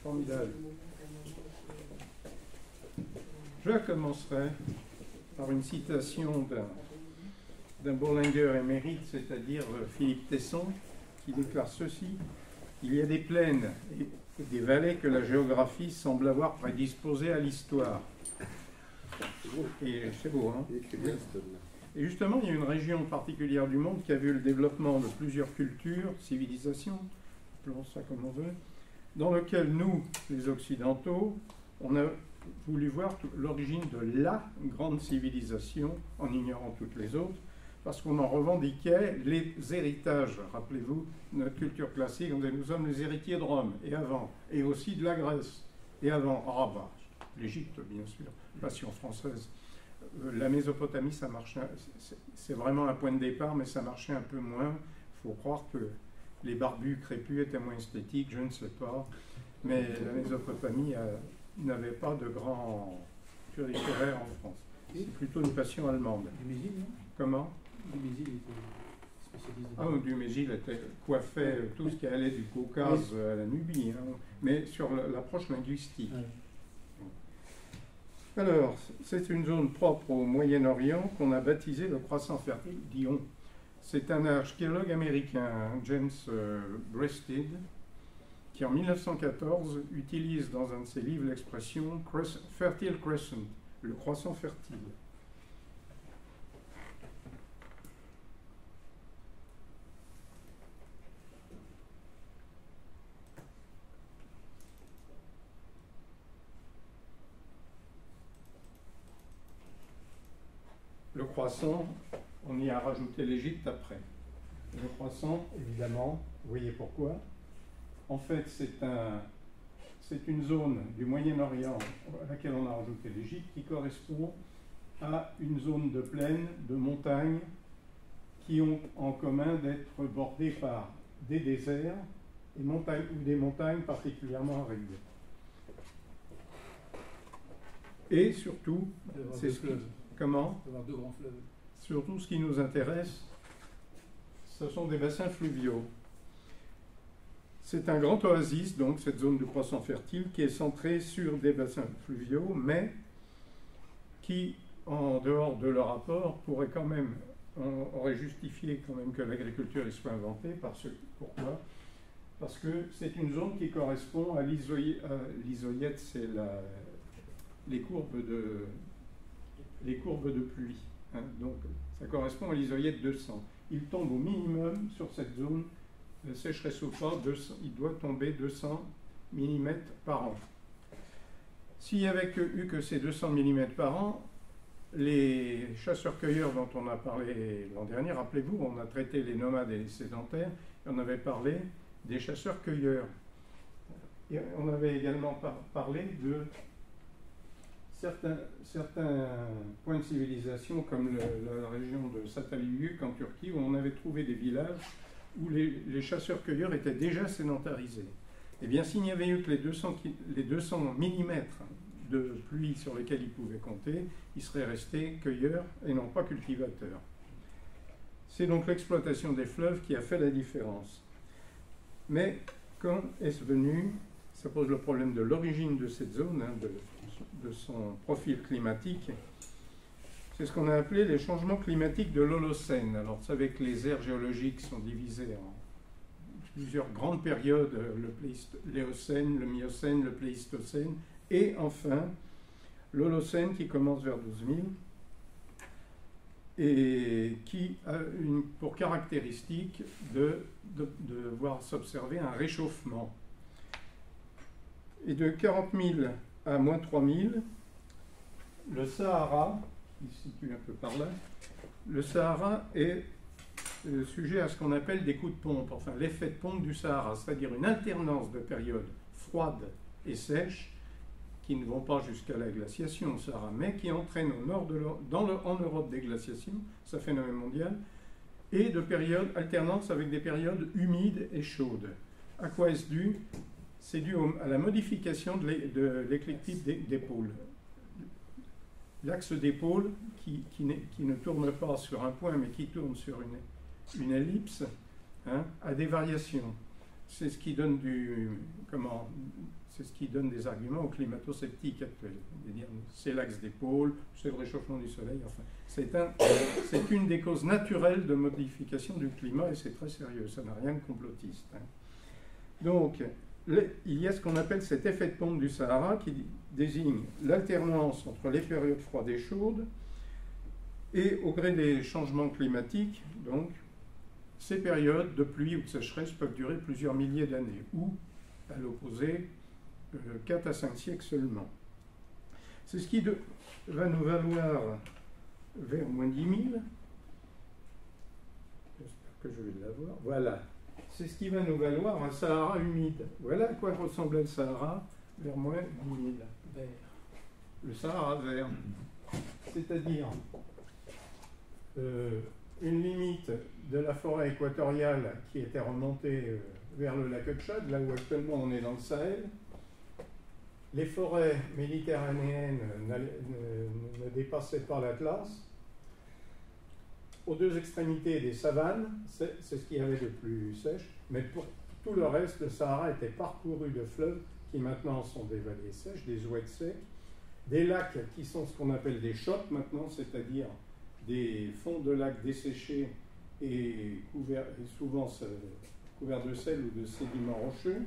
Formidable. Je commencerai par une citation d'un Bourlinguer émérite, c'est-à-dire Philippe Tesson, qui déclare ceci: il y a des plaines et des vallées que la géographie semble avoir prédisposées à l'histoire. Et c'est beau, hein? Et justement, il y a une région particulière du monde qui a vu le développement de plusieurs cultures, civilisations, appelons ça comme on veut, dans lequel nous, les Occidentaux, on a voulu voir l'origine de la grande civilisation en ignorant toutes les autres, parce qu'on en revendiquait les héritages. Rappelez-vous, notre culture classique, on disait nous sommes les héritiers de Rome, et avant, et aussi de la Grèce, et avant, ah bah, l'Égypte bien sûr, passion française. La Mésopotamie, ça marche, c'est vraiment un point de départ, mais ça marchait un peu moins. Il faut croire que les barbus crépus étaient moins esthétiques, je ne sais pas. Mais la Mésopotamie n'avait pas de grand littéraire en France. C'est plutôt une passion allemande. Dumézil, non? Comment? Dumézil était spécialiste. Ah, Dumézil coiffait tout ce qui allait du Caucase à la Nubie, hein, mais sur l'approche linguistique. Ouais. Alors, c'est une zone propre au Moyen-Orient qu'on a baptisée le croissant fertile d'Ion. C'est un archéologue américain, James Breasted, qui en 1914 utilise dans un de ses livres l'expression Fertile Crescent, le croissant fertile. Le croissant, on y a rajouté l'Égypte après. Le croissant, évidemment, vous voyez pourquoi. En fait, c'est une zone du Moyen-Orient à laquelle on a rajouté l'Égypte qui correspond à une zone de plaine, de montagne, qui ont en commun d'être bordées par des déserts et ou des montagnes particulièrement arides. Et surtout, c'est ce que... Comment? Avoir deux grands fleuves. Surtout, ce qui nous intéresse, ce sont des bassins fluviaux. C'est un grand oasis, donc, cette zone de croissant fertile, qui est centrée sur des bassins fluviaux, mais qui, en dehors de leur apport, pourrait quand même, on aurait justifié quand même que l'agriculture y soit inventée. Pourquoi? Parce que c'est une zone qui correspond à l'isoyète, c'est les courbes de pluie. Hein. Donc, ça correspond à l'isoyète 200. Il tombe au minimum sur cette zone de sécheresse ou pas, il doit tomber 200 mm par an. S'il n'y avait eu que ces 200 mm par an, les chasseurs-cueilleurs dont on a parlé l'an dernier, rappelez-vous, on a traité les nomades et les sédentaires, et on avait parlé des chasseurs-cueilleurs. Et on avait également parlé de certains points de civilisation, comme la région de Sataliyük en Turquie, où on avait trouvé des villages où les chasseurs-cueilleurs étaient déjà sédentarisés. Eh bien, s'il n'y avait eu que les 200 mm de pluie sur lesquels ils pouvaient compter, ils seraient restés cueilleurs et non pas cultivateurs. C'est donc l'exploitation des fleuves qui a fait la différence. Mais quand est-ce venu? Ça pose le problème de l'origine de cette zone, hein, de son profil climatique. C'est ce qu'on a appelé les changements climatiques de l'Holocène. Alors, vous savez que les aires géologiques sont divisées en plusieurs grandes périodes, l'Éocène, le Miocène, le Pléistocène, et enfin l'Holocène qui commence vers 12 000 et qui a pour caractéristique de voir s'observer un réchauffement. Et de 40 000 à moins 3 000, le Sahara, qui se situe un peu par là, le Sahara est sujet à ce qu'on appelle des coups de pompe, enfin l'effet de pompe du Sahara, c'est-à-dire une alternance de périodes froides et sèches qui ne vont pas jusqu'à la glaciation au Sahara, mais qui entraînent au nord en Europe des glaciations, c'est un phénomène mondial, et de périodes alternantes avec des périodes humides et chaudes. À quoi est-ce dû? C'est dû à la modification de l'écliptique des pôles. L'axe des pôles, qui ne tourne pas sur un point, mais qui tourne sur une ellipse, hein, a des variations. c'est ce qui donne c'est ce qui donne des arguments aux climato-sceptiques actuels. C'est l'axe des pôles, c'est le réchauffement du soleil, enfin, c'est une des causes naturelles de modification du climat et c'est très sérieux, ça n'a rien de complotiste. Hein. Donc, il y a ce qu'on appelle cet effet de pompe du Sahara qui désigne l'alternance entre les périodes froides et chaudes et au gré des changements climatiques, donc, ces périodes de pluie ou de sécheresse peuvent durer plusieurs milliers d'années ou, à l'opposé, 4 à 5 siècles seulement. C'est ce qui va nous valoir vers moins 10 000. J'espère que je vais l'avoir. Voilà. C'est ce qui va nous valoir un Sahara humide. Voilà à quoi ressemblait le Sahara vers moins 10 000. Vert. Le Sahara vert. C'est-à-dire une limite de la forêt équatoriale qui était remontée vers le lac Tchad, là où actuellement on est dans le Sahel. Les forêts méditerranéennes ne dépassaient pas l'Atlas. Aux deux extrémités des savanes, c'est ce qu'il y avait de plus sèche, mais pour tout le reste, le Sahara était parcouru de fleuves qui maintenant sont des vallées sèches, des oueds secs, des lacs qui sont ce qu'on appelle des chocs maintenant, c'est-à-dire des fonds de lacs desséchés et souvent couverts de sel ou de sédiments rocheux.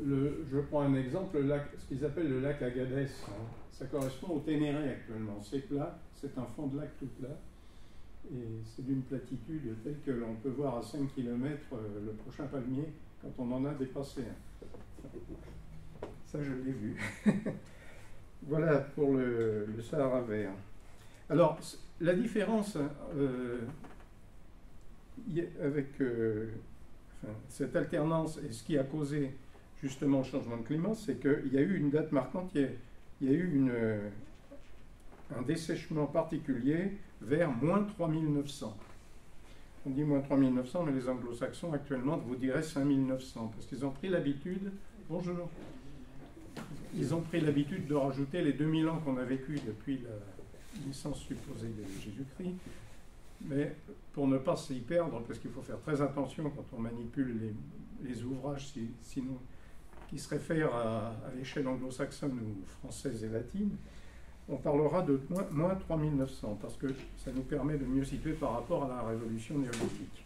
Je prends un exemple, ce qu'ils appellent le lac Agadez. Hein. Ça correspond au Ténéré actuellement. C'est plat, c'est un fond de lac tout plat. Et c'est d'une platitude telle que l'on peut voir à 5 km le prochain palmier quand on en a dépassé un. Ça, je l'ai vu. Voilà pour le Sahara vert. Alors, la différence avec cette alternance et ce qui a causé justement le changement de climat, c'est qu'il y a eu une date marquante, il y a eu un dessèchement particulier vers moins 3900. On dit moins 3900, mais les anglo-saxons actuellement vous diraient 5900, parce qu'ils ont pris l'habitude, bonjour, ils ont pris l'habitude de rajouter les 2000 ans qu'on a vécu depuis la naissance supposée de Jésus-Christ, mais pour ne pas s'y perdre, parce qu'il faut faire très attention quand on manipule les ouvrages, sinon qui se réfèrent à l'échelle anglo-saxonne ou française et latine, on parlera de moins 3900, parce que ça nous permet de mieux situer par rapport à la révolution néolithique.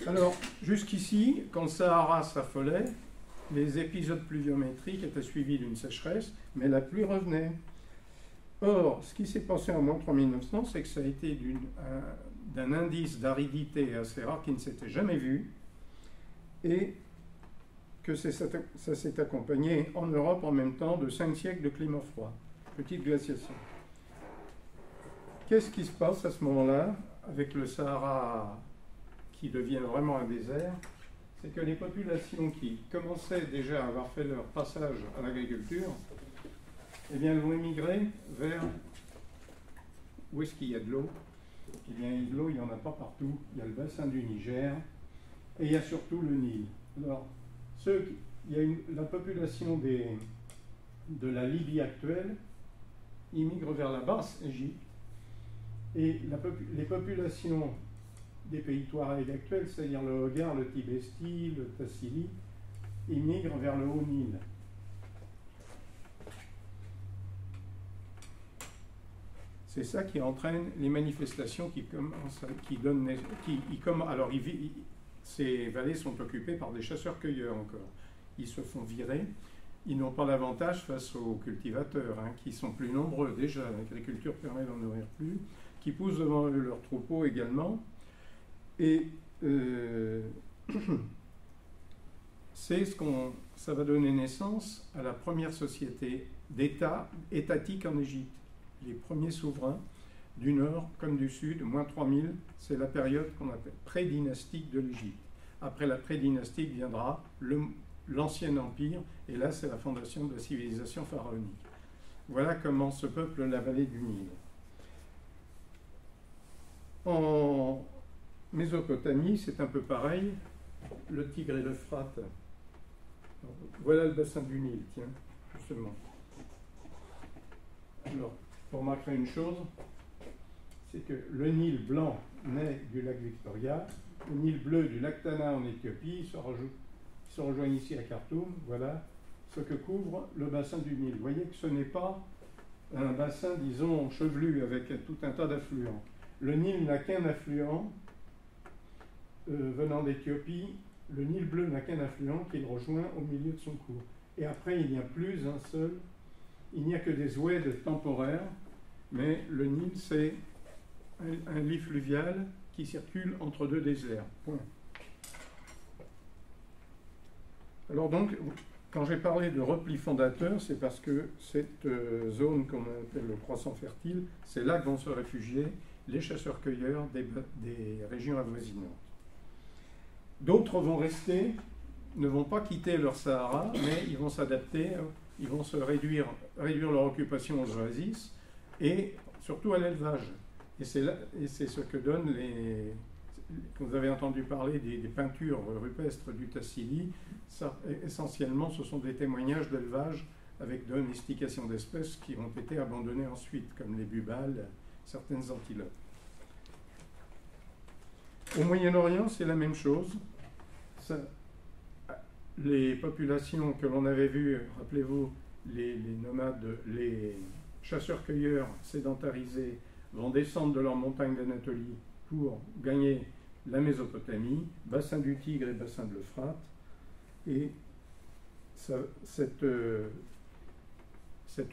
Alors, jusqu'ici, quand le Sahara s'affolait, les épisodes pluviométriques étaient suivis d'une sécheresse, mais la pluie revenait. Or, ce qui s'est passé en moins 3900, c'est que ça a été d'un indice d'aridité assez rare qui ne s'était jamais vu, et que ça s'est accompagné en Europe en même temps de 5 siècles de climat froid, petite glaciation. Qu'est-ce qui se passe à ce moment-là avec le Sahara qui devient vraiment un désert? C'est que les populations qui commençaient déjà à avoir fait leur passage à l'agriculture, eh bien, vont émigrer vers où est-ce qu'il y a de l'eau? Eh bien, de l'eau, il n'y en a pas partout. Il y a le bassin du Niger et il y a surtout le Nil. Alors, la population de la Libye actuelle immigre vers la basse Égypte et les populations des pays Touareg actuels, c'est-à-dire le Hogar, le Tibesti, le Tassili, immigrent vers le Haut-Nil. C'est ça qui entraîne les manifestations ces vallées sont occupées par des chasseurs-cueilleurs encore. Ils se font virer. Ils n'ont pas l'avantage face aux cultivateurs, hein, qui sont plus nombreux déjà. L'agriculture permet d'en nourrir plus, qui poussent devant eux leurs troupeaux également. Et ça va donner naissance à la première société d'État étatique en Égypte. Les premiers souverains du nord comme du sud, moins 3000, c'est la période qu'on appelle pré-dynastique de l'Égypte. Après la pré-dynastique viendra l'ancien empire, et là c'est la fondation de la civilisation pharaonique. Voilà comment se peuple la vallée du Nil. En Mésopotamie, c'est un peu pareil, le Tigre et l'Euphrate. Voilà le bassin du Nil, tiens, justement. Alors, pour marquer une chose, c'est que le Nil blanc naît du lac Victoria, le Nil bleu du lac Tana en Éthiopie, se rejoignent ici à Khartoum, voilà ce que couvre le bassin du Nil. Vous voyez que ce n'est pas un bassin, disons, chevelu avec tout un tas d'affluents. Le Nil n'a qu'un affluent venant d'Éthiopie. Le Nil bleu n'a qu'un affluent qu'il rejoint au milieu de son cours. Et après, il n'y a plus un seul, il n'y a que des oueds temporaires, mais le Nil, c'est un lit fluvial qui circule entre deux déserts. Point. Alors donc, quand j'ai parlé de repli fondateur, c'est parce que cette zone qu'on appelle le croissant fertile, c'est là que vont se réfugier les chasseurs-cueilleurs des régions avoisinantes. D'autres vont rester, ne vont pas quitter leur Sahara, mais ils vont s'adapter, ils vont se réduire leur occupation aux oasis et surtout à l'élevage. Et c'est ce que donnent vous avez entendu parler des peintures rupestres du Tassili. Ça, essentiellement, ce sont des témoignages d'élevage avec domestication d'espèces qui ont été abandonnées ensuite, comme les bubales, certaines antilopes. Au Moyen-Orient, c'est la même chose. Les populations que l'on avait vues, rappelez-vous, les nomades, les chasseurs-cueilleurs sédentarisés vont descendre de leurs montagnes d'Anatolie pour gagner la Mésopotamie, bassin du Tigre et bassin de l'Euphrate. Et cette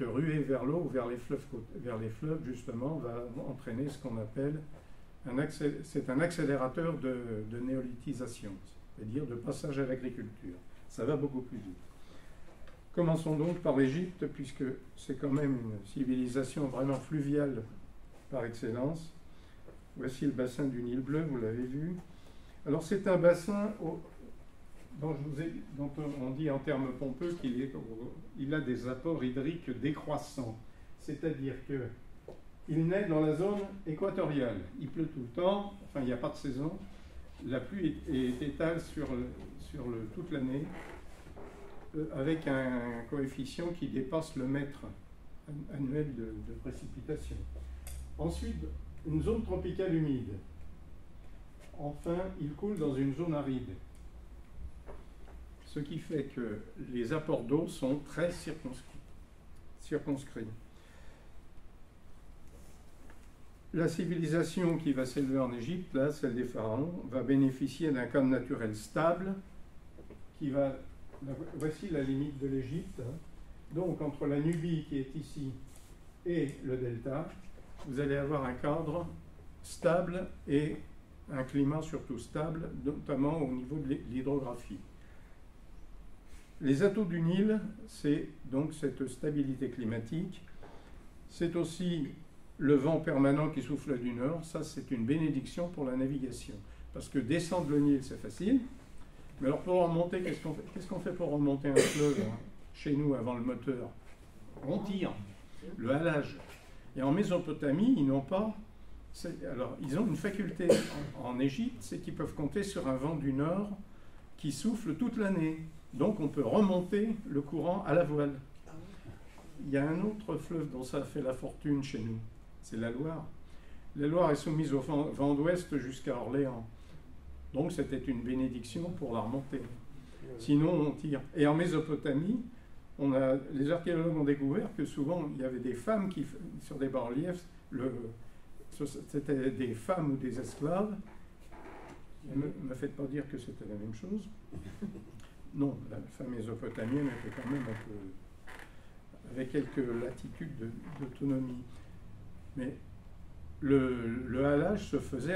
ruée vers l'eau, vers les fleuves justement, va entraîner ce qu'on appelle c'est un accélérateur de néolithisation, c'est-à-dire de passage à l'agriculture. Ça va beaucoup plus vite. Commençons donc par l'Égypte, puisque c'est quand même une civilisation vraiment fluviale par excellence. Voici le bassin du Nil bleu, vous l'avez vu. Alors c'est un bassin dont on dit en termes pompeux qu'il a des apports hydriques décroissants. C'est-à-dire qu'il naît dans la zone équatoriale. Il pleut tout le temps, enfin il n'y a pas de saison. La pluie est étale sur toute l'année avec un coefficient qui dépasse le mètre annuel de précipitation. Ensuite, une zone tropicale humide. Enfin, il coule dans une zone aride. Ce qui fait que les apports d'eau sont très circonscrits. La civilisation qui va s'élever en Égypte, là, celle des pharaons, va bénéficier d'un cadre naturel stable voici la limite de l'Égypte. Donc, entre la Nubie qui est ici et le delta, vous allez avoir un cadre stable et un climat surtout stable, notamment au niveau de l'hydrographie. Les atouts du Nil, c'est donc cette stabilité climatique. C'est aussi le vent permanent qui souffle du nord. Ça, c'est une bénédiction pour la navigation. Parce que descendre le Nil, c'est facile. Mais alors pour remonter, qu'est-ce qu'on fait pour remonter un fleuve chez nous avant le moteur? On tire, le halage. Et en Mésopotamie, ils n'ont pas... Alors, ils ont une faculté en Égypte, c'est qu'ils peuvent compter sur un vent du nord qui souffle toute l'année. Donc on peut remonter le courant à la voile. Il y a un autre fleuve dont ça a fait la fortune chez nous, c'est la Loire. La Loire est soumise au vent d'ouest jusqu'à Orléans. Donc c'était une bénédiction pour la remontée. Sinon on tire. Et en Mésopotamie, les archéologues ont découvert que souvent il y avait des femmes qui, sur des bas-reliefs, c'était des femmes ou des esclaves. Ne me faites pas dire que c'était la même chose. Non, la femme mésopotamienne était quand même un peu avec quelques latitudes d'autonomie. Mais le halage se faisait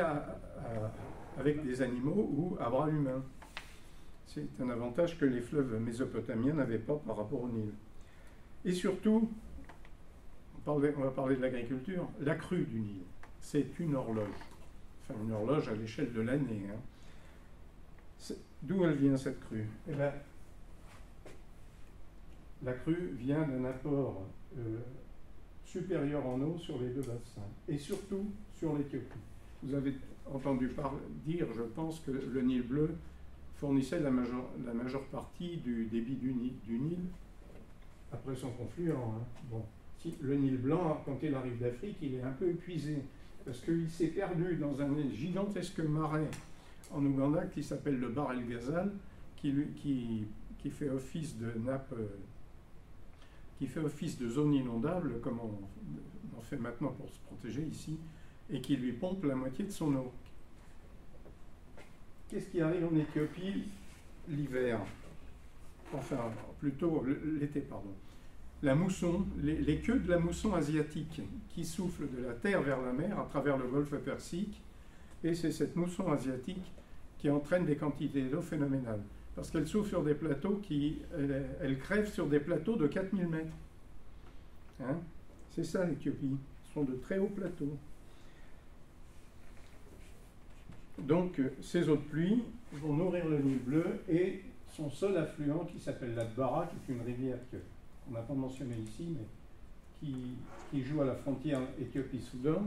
avec des animaux ou à bras humains. C'est un avantage que les fleuves mésopotamiens n'avaient pas par rapport au Nil. Et surtout, on va parler de l'agriculture, la crue du Nil, c'est une horloge. Enfin, une horloge à l'échelle de l'année. D'où elle vient cette crue? Eh bien, la crue vient d'un apport supérieur en eau sur les deux bassins, et surtout sur l'Éthiopie. Vous avez entendu dire, je pense, que le Nil bleu fournissait la majeure partie du débit du Nil après son confluent. Bon. Le Nil blanc, quand il arrive d'Afrique, il est un peu épuisé. parce qu'il s'est perdu dans un gigantesque marais en Ouganda qui s'appelle le Bahr el Ghazal, qui fait office de nappe, qui fait office de zone inondable, comme on en fait maintenant pour se protéger ici, et qui lui pompe la moitié de son eau. Qu'est-ce qui arrive en Éthiopie l'hiver? Enfin, plutôt l'été, pardon. La mousson, les queues de la mousson asiatique qui souffle de la terre vers la mer à travers le golfe Persique, et c'est cette mousson asiatique qui entraîne des quantités d'eau phénoménales. Parce qu'elle souffle sur des plateaux elle crève sur des plateaux de 4000 mètres. Hein? C'est ça l'Éthiopie, ce sont de très hauts plateaux. Donc ces eaux de pluie vont nourrir le Nil bleu et son seul affluent qui s'appelle l'Atbara, qui est une rivière qu'on n'a pas mentionnée ici, mais qui joue à la frontière Éthiopie-Soudan.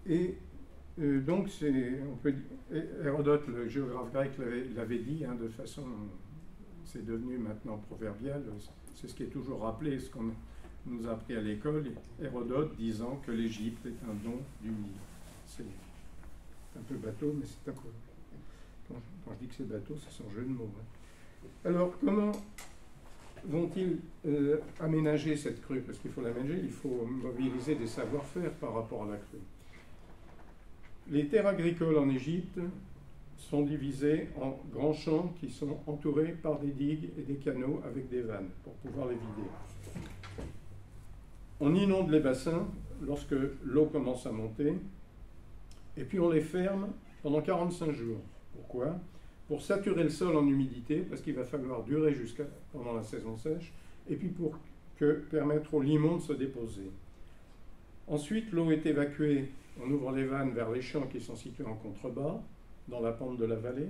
Et donc, Hérodote, le géographe grec, l'avait dit, hein, de façon, c'est devenu maintenant proverbial, c'est ce qui est toujours rappelé, ce qu'on nous a appris à l'école, Hérodote disant que l'Égypte est un don du Nil. C'est un peu bateau, mais c'est un peu... Quand je dis que c'est bateau, c'est son jeu de mots. Hein. Alors, comment vont-ils aménager cette crue? Parce qu'il faut l'aménager, il faut mobiliser des savoir-faire par rapport à la crue. Les terres agricoles en Égypte sont divisées en grands champs qui sont entourés par des digues et des canaux avec des vannes pour pouvoir les vider. On inonde les bassins lorsque l'eau commence à monter et puis on les ferme pendant 45 jours. Pourquoi? Pour saturer le sol en humidité, parce qu'il va falloir durer pendant la saison sèche, et puis pour permettre au limon de se déposer. Ensuite, l'eau est évacuée. On ouvre les vannes vers les champs qui sont situés en contrebas, dans la pente de la vallée,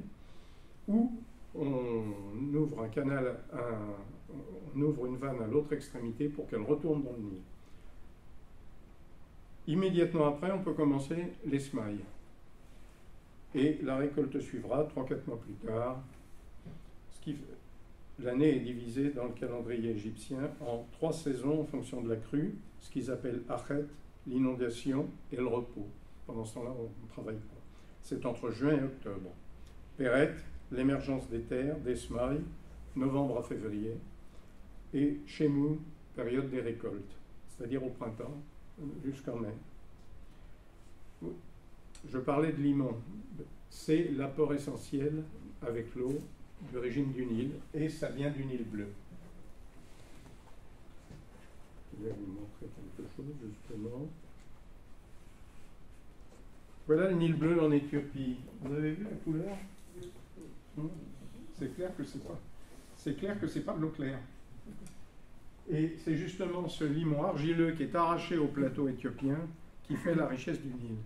ou on ouvre un canal, on ouvre une vanne à l'autre extrémité pour qu'elle retourne dans le Nil. Immédiatement après, on peut commencer les semailles. Et la récolte suivra 3-4 mois plus tard. L'année est divisée dans le calendrier égyptien en 3 saisons en fonction de la crue, ce qu'ils appellent Achet, l'inondation et le repos. Pendant ce temps-là, on ne travaille pas. C'est entre juin et octobre. Péret, l'émergence des terres, des semailles, novembre à février. Et Shemou, période des récoltes, c'est-à-dire au printemps jusqu'en mai. Je parlais de limon. C'est l'apport essentiel avec l'eau du régime du Nil, et ça vient du Nil bleu. Je vais vous montrer quelque chose, justement. Voilà le Nil bleu en Éthiopie. Vous avez vu la couleur? C'est clair que c'est pas de l'eau claire. Et c'est justement ce limon argileux qui est arraché au plateau éthiopien qui fait la richesse du Nil.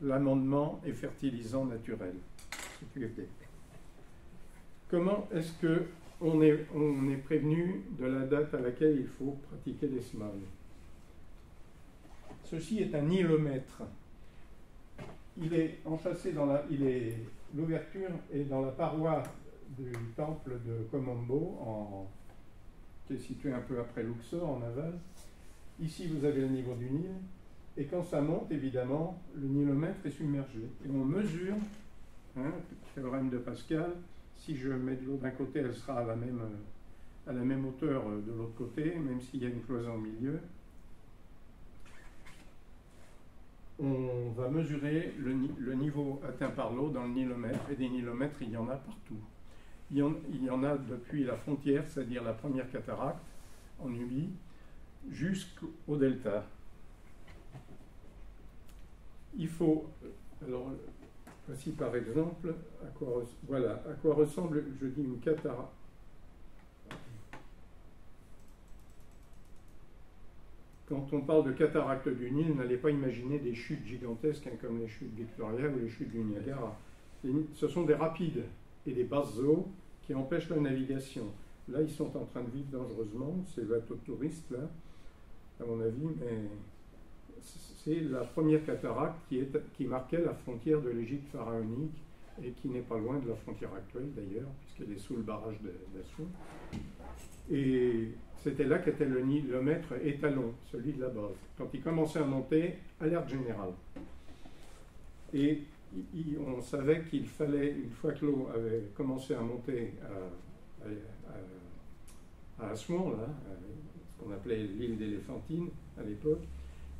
L'amendement est fertilisant naturel. Comment est-ce qu'on est prévenu de la date à laquelle il faut pratiquer les semailles? Ceci est un nilomètre. Il est enchâssé l'ouverture est dans la paroi du temple de Komombo, qui est situé un peu après Luxor, en aval. Ici, vous avez le niveau du Nil. Et quand ça monte, évidemment, le nilomètre est submergé. Et on mesure, théorème de Pascal, si je mets de l'eau d'un côté, elle sera à la même hauteur de l'autre côté, même s'il y a une cloison au milieu. On va mesurer le niveau atteint par l'eau dans le nilomètre, et des nilomètres, il y en a partout. Il y en a depuis la frontière, c'est-à-dire la première cataracte, en Nubie, jusqu'au delta. Il faut, alors voici par exemple à quoi ressemble, je dis, une cataracte. Quand on parle de cataracte du Nil, n'allez pas imaginer des chutes gigantesques comme les chutes Victoria ou les chutes du Niagara. Ce sont des rapides et des basses eaux qui empêchent la navigation. Là, ils sont en train de vivre dangereusement, ces bateaux de touristes, là, à mon avis, mais c'est la première cataracte qui marquait la frontière de l'Égypte pharaonique et qui n'est pas loin de la frontière actuelle d'ailleurs, puisqu'elle est sous le barrage d'Assoun. Et c'était là qu'était le mètre étalon, celui de la base. Quand il commençait à monter, alerte générale. Et on savait qu'il fallait, une fois que l'eau avait commencé à monter à Assouan, là, ce qu'on appelait l'île d'Éléphantine à l'époque,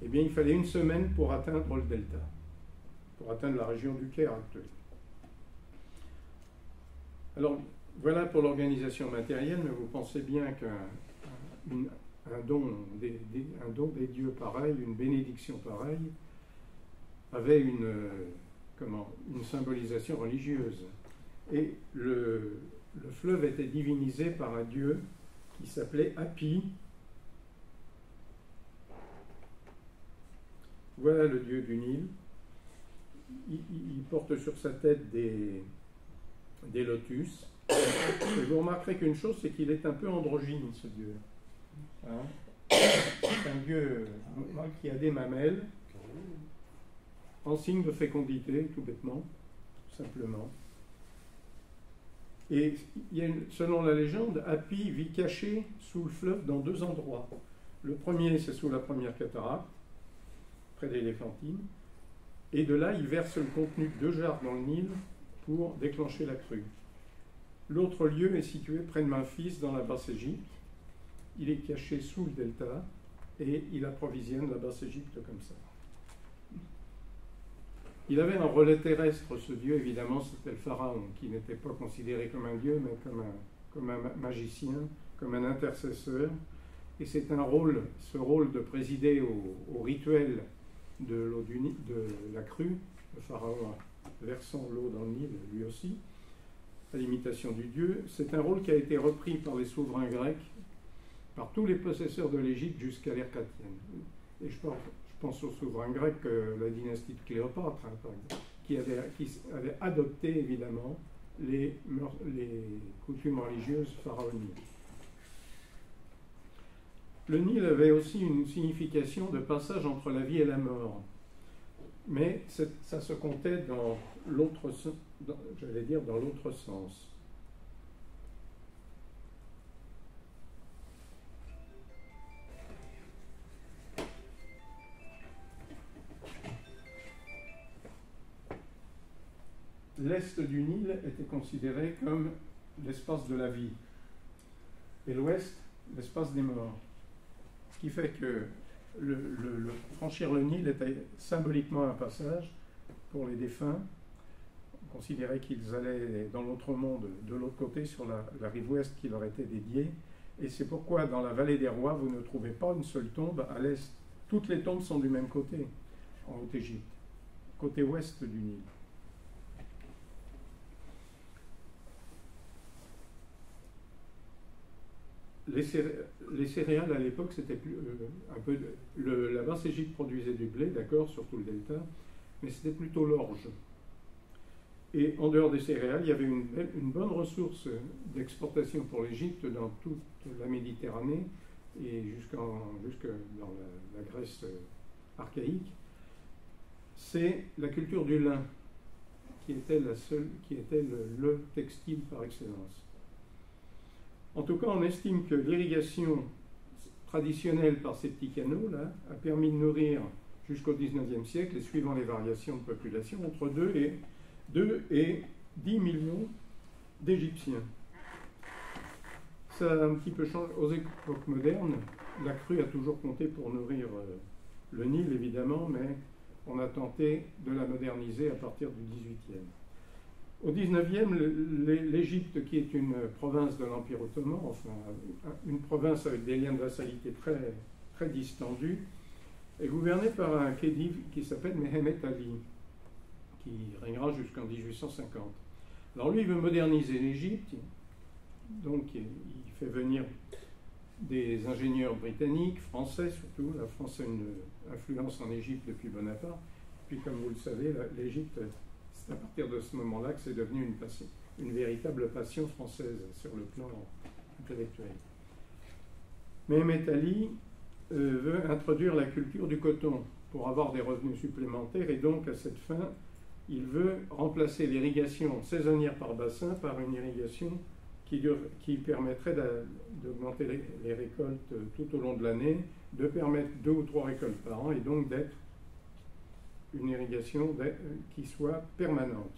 eh bien il fallait une semaine pour atteindre le delta, pour atteindre la région du Caire actuelle. Alors voilà pour l'organisation matérielle, mais vous pensez bien qu'un don des dieux pareil, une bénédiction pareille, avait une symbolisation religieuse. Et le fleuve était divinisé par un dieu qui s'appelait Hapi. Voilà le dieu du Nil. Il porte sur sa tête des lotus. Et vous remarquerez qu'une chose, c'est qu'il est un peu androgyne, ce dieu. Hein? C'est un dieu qui a des mamelles, en signe de fécondité, tout bêtement, tout simplement. Et selon la légende, Hapi vit caché sous le fleuve dans deux endroits. Le premier, c'est sous la première cataracte, près d'Éléphantine, et de là, il verse le contenu de 2 jarres dans le Nil pour déclencher la crue. L'autre lieu est situé près de Memphis, dans la Basse-Égypte. Il est caché sous le delta, et il approvisionne la Basse-Égypte comme ça. Il avait un relais terrestre, ce dieu, évidemment, c'était le pharaon, qui n'était pas considéré comme un dieu, mais comme un magicien, comme un intercesseur. Et c'est ce rôle de présider au rituel de la crue, le pharaon versant l'eau dans le Nil, lui aussi, à l'imitation du dieu. C'est un rôle qui a été repris par les souverains grecs, par tous les possesseurs de l'Égypte jusqu'à l'ère chrétienne. Et je pense aux souverains grecs, la dynastie de Cléopâtre, hein, par exemple, qui avait adopté évidemment les coutumes religieuses pharaoniques. Le Nil avait aussi une signification de passage entre la vie et la mort. Mais ça se comptait dans l'autre sens. L'est du Nil était considéré comme l'espace de la vie, et l'ouest, l'espace des morts. Ce qui fait que franchir le Nil était symboliquement un passage pour les défunts. On considérait qu'ils allaient dans l'autre monde, de l'autre côté, sur la rive ouest qui leur était dédiée. Et c'est pourquoi dans la vallée des rois, vous ne trouvez pas une seule tombe à l'est. Toutes les tombes sont du même côté, en Haute-Égypte, côté ouest du Nil. Les céréales à l'époque, c'était un peu. La Basse-Égypte produisait du blé, d'accord, surtout le delta, mais c'était plutôt l'orge. Et en dehors des céréales, il y avait une bonne ressource d'exportation pour l'Égypte dans toute la Méditerranée et jusque dans la Grèce archaïque. C'est la culture du lin qui était le textile par excellence. En tout cas, on estime que l'irrigation traditionnelle par ces petits canaux-là a permis de nourrir jusqu'au XIXe siècle, et suivant les variations de population, entre 2 et 10 millions d'Égyptiens. Ça a un petit peu changé. Aux époques modernes, la crue a toujours compté pour nourrir le Nil, évidemment, mais on a tenté de la moderniser à partir du XVIIIe. Au XIXe, l'Égypte, qui est une province de l'Empire ottoman, enfin une province avec des liens de vassalité très, très distendus, est gouvernée par un khedive qui s'appelle Mehemet Ali, qui régnera jusqu'en 1850. Alors lui, il veut moderniser l'Égypte, donc il fait venir des ingénieurs britanniques, français surtout. La France a une influence en Égypte depuis Bonaparte. Puis comme vous le savez, l'Égypte, c'est à partir de ce moment-là que c'est devenu une véritable passion française sur le plan intellectuel. Mehemet Ali veut introduire la culture du coton pour avoir des revenus supplémentaires, et donc à cette fin, il veut remplacer l'irrigation saisonnière par bassin par une irrigation qui permettrait d'augmenter les récoltes tout au long de l'année, de permettre 2 ou 3 récoltes par an et donc d'être une irrigation qui soit permanente.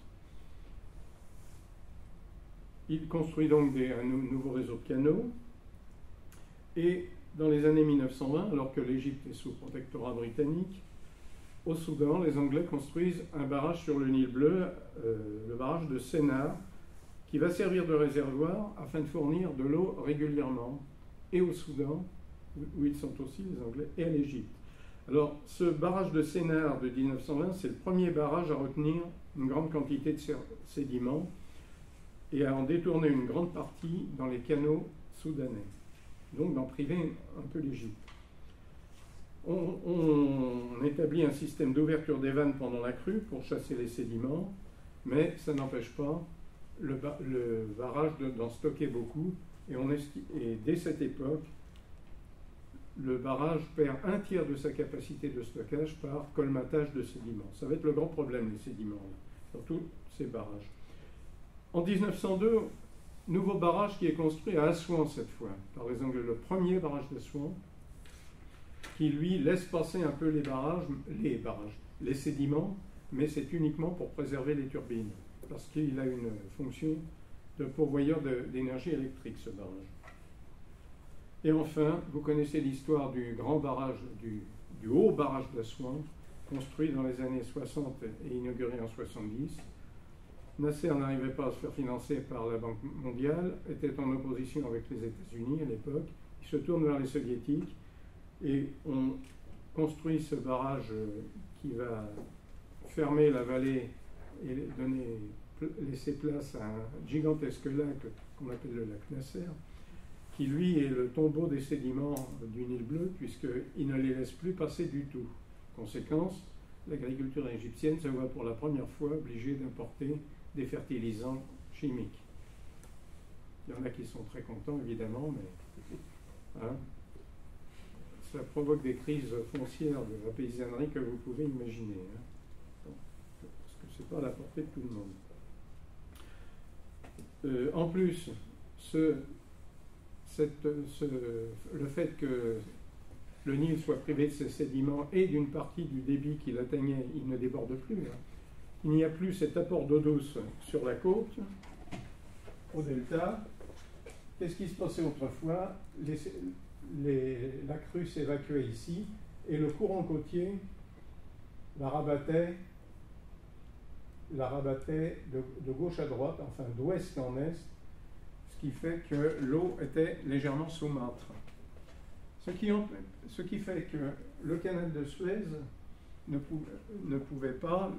Il construit donc un nouveau réseau de canaux et dans les années 1920, alors que l'Égypte est sous protectorat britannique, au Soudan, les Anglais construisent un barrage sur le Nil Bleu, le barrage de Sennar, qui va servir de réservoir afin de fournir de l'eau régulièrement, et au Soudan, où ils sont aussi les Anglais, et à l'Égypte. Alors, ce barrage de Sennar de 1920, c'est le premier barrage à retenir une grande quantité de sédiments et à en détourner une grande partie dans les canaux soudanais, donc d'en priver un peu l'Égypte. On établit un système d'ouverture des vannes pendant la crue pour chasser les sédiments, mais ça n'empêche pas le barrage d'en stocker beaucoup, et dès cette époque, le barrage perd un tiers de sa capacité de stockage par colmatage de sédiments. Ça va être le grand problème, les sédiments, surtout ces barrages. En 1902, nouveau barrage qui est construit à Assouan cette fois, par les Anglais, le premier barrage d'Assouan, qui lui laisse passer un peu les sédiments, mais c'est uniquement pour préserver les turbines, parce qu'il a une fonction de pourvoyeur d'énergie électrique, ce barrage. Et enfin, vous connaissez l'histoire du grand barrage, du haut barrage d'Assouan, construit dans les années 60 et inauguré en 70. Nasser n'arrivait pas à se faire financer par la Banque mondiale, était en opposition avec les États-Unis à l'époque. Il se tourne vers les soviétiques et on construit ce barrage qui va fermer la vallée et laisser place à un gigantesque lac qu'on appelle le lac Nasser, qui lui est le tombeau des sédiments du Nil Bleu, puisqu'il ne les laisse plus passer du tout. Conséquence, l'agriculture égyptienne se voit pour la première fois obligée d'importer des fertilisants chimiques. Il y en a qui sont très contents, évidemment, mais ça provoque des crises foncières de la paysannerie que vous pouvez imaginer. Parce que ce n'est pas à la portée de tout le monde. En plus, le fait que le Nil soit privé de ses sédiments et d'une partie du débit qu'il atteignait, il ne déborde plus. Il n'y a plus cet apport d'eau douce sur la côte, au delta. Qu'est-ce qui se passait autrefois? La crue s'évacuait ici et le courant côtier la rabattait de gauche à droite, enfin d'ouest en est, ce qui fait que l'eau était légèrement saumâtre. Ce qui fait que le canal de Suez ne pouvait pas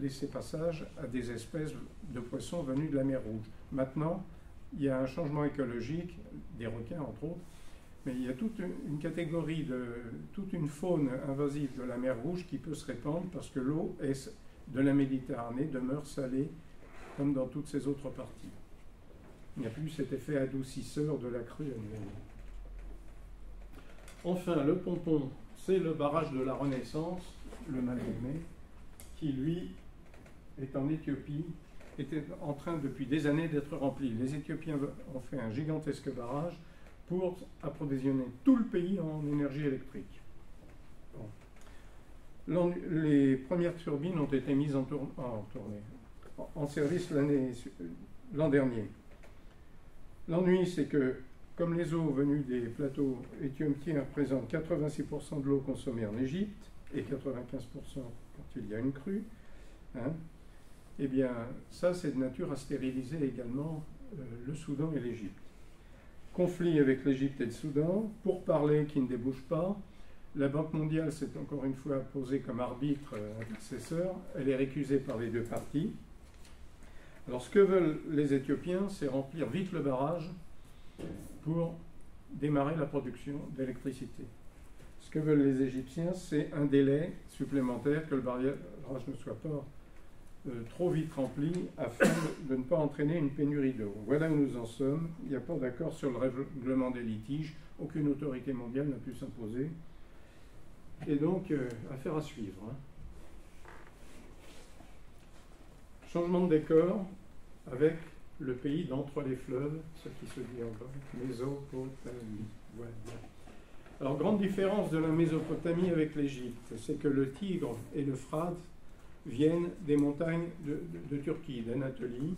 laisser passage à des espèces de poissons venus de la mer Rouge. Maintenant, il y a un changement écologique, des requins entre autres, mais il y a toute une catégorie, toute une faune invasive de la mer Rouge qui peut se répandre parce que l'eau de la Méditerranée demeure salée comme dans toutes ses autres parties. Il n'y a plus cet effet adoucisseur de la crue annuelle. Enfin, le pompon, c'est le barrage de la Renaissance, le Mal-Aimé, qui lui est en Éthiopie, était en train depuis des années d'être rempli. Les Éthiopiens ont fait un gigantesque barrage pour approvisionner tout le pays en énergie électrique. Bon. Les premières turbines ont été mises en service l'an dernier. L'ennui, c'est que, comme les eaux venues des plateaux éthiopiens représentent 86% de l'eau consommée en Égypte et 95% quand il y a une crue, eh bien, ça, c'est de nature à stériliser également le Soudan et l'Égypte. Conflit avec l'Égypte et le Soudan, pourparlers qui ne débouchent pas. La Banque mondiale s'est encore une fois posée comme arbitre intercesseur. Elle est récusée par les deux parties. Alors, ce que veulent les Éthiopiens, c'est remplir vite le barrage pour démarrer la production d'électricité. Ce que veulent les Égyptiens, c'est un délai supplémentaire, que le barrage ne soit pas trop vite rempli afin de ne pas entraîner une pénurie d'eau. Voilà où nous en sommes. Il n'y a pas d'accord sur le règlement des litiges. Aucune autorité mondiale n'a pu s'imposer. Et donc, affaire à suivre. Changement de décor avec le pays d'entre les fleuves, ce qui se dit en grec Mésopotamie. Voilà. Alors, grande différence de la Mésopotamie avec l'Égypte, c'est que le Tigre et l'Euphrate viennent des montagnes de Turquie, d'Anatolie,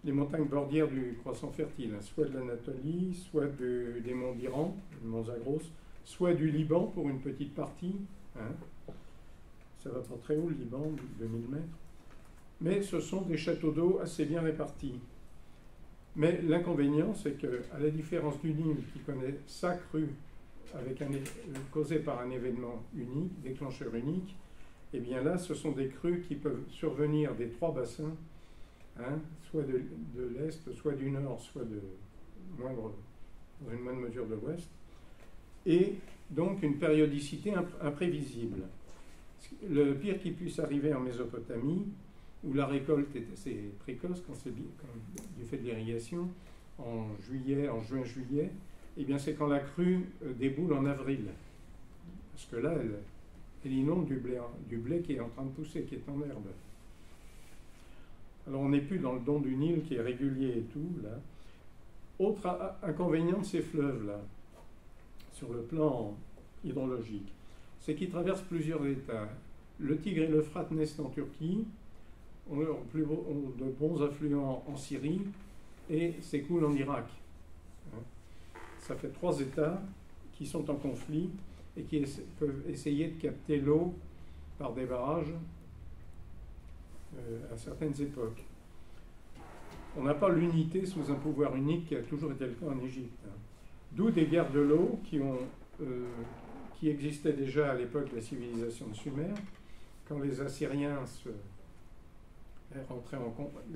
les montagnes bordières du croissant fertile, soit de l'Anatolie, soit des monts d'Iran, les monts Zagros, soit du Liban pour une petite partie. Ça va pas très haut, le Liban, 2000 mètres. Mais ce sont des châteaux d'eau assez bien répartis. Mais l'inconvénient, c'est qu'à la différence du Nil, qui connaît sa crue causée par un événement unique, déclencheur unique, et bien là, ce sont des crues qui peuvent survenir des trois bassins, soit de l'Est, soit du Nord, soit dans une moindre mesure de l'Ouest, et donc une périodicité imprévisible. Le pire qui puisse arriver en Mésopotamie, où la récolte est assez précoce du fait de l'irrigation, en juin-juillet, eh bien c'est quand la crue déboule en avril. Parce que là, elle inonde du blé qui est en train de pousser, qui est en herbe. Alors on n'est plus dans le don du Nil qui est régulier et tout, là. Autre inconvénient de ces fleuves-là, sur le plan hydrologique, c'est qu'ils traversent plusieurs États. Le Tigre et l'Euphrate naissent en Turquie, ont de bons affluents en Syrie et s'écoulent en Irak. Ça fait 3 États qui sont en conflit et qui peuvent essayer de capter l'eau par des barrages à certaines époques. On n'a pas l'unité sous un pouvoir unique qui a toujours été le cas en Égypte. D'où des guerres de l'eau qui existaient déjà à l'époque de la civilisation de Sumer, quand les Assyriens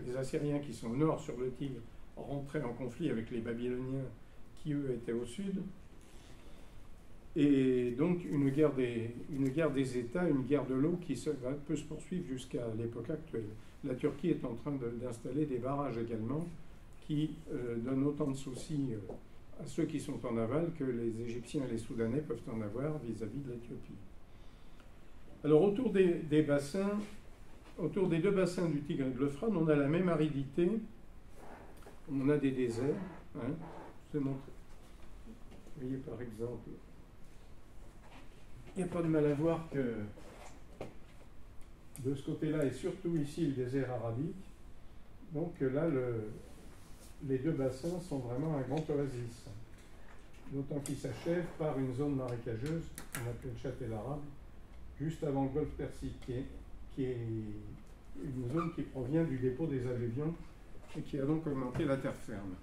les Assyriens qui sont au nord sur le Tigre rentraient en conflit avec les Babyloniens qui eux étaient au sud. Et donc une guerre des États, une guerre de l'eau qui peut se poursuivre jusqu'à l'époque actuelle. La Turquie est en train d'installer des barrages également qui donnent autant de soucis à ceux qui sont en aval que les Égyptiens et les Soudanais peuvent en avoir vis-à-vis de l'Éthiopie. Alors autour des deux bassins du Tigre et de l'Euphrate, on a la même aridité, on a des déserts. Je vais montrer. Vous voyez par exemple, il n'y a pas de mal à voir que de ce côté-là, et surtout ici, le désert arabique. Donc là, les deux bassins sont vraiment un grand oasis. D'autant qu'ils s'achèvent par une zone marécageuse, qu'on appelle le Châtel arabe, juste avant le golfe Persique, qui est une zone qui provient du dépôt des alluvions et qui a donc augmenté la terre ferme.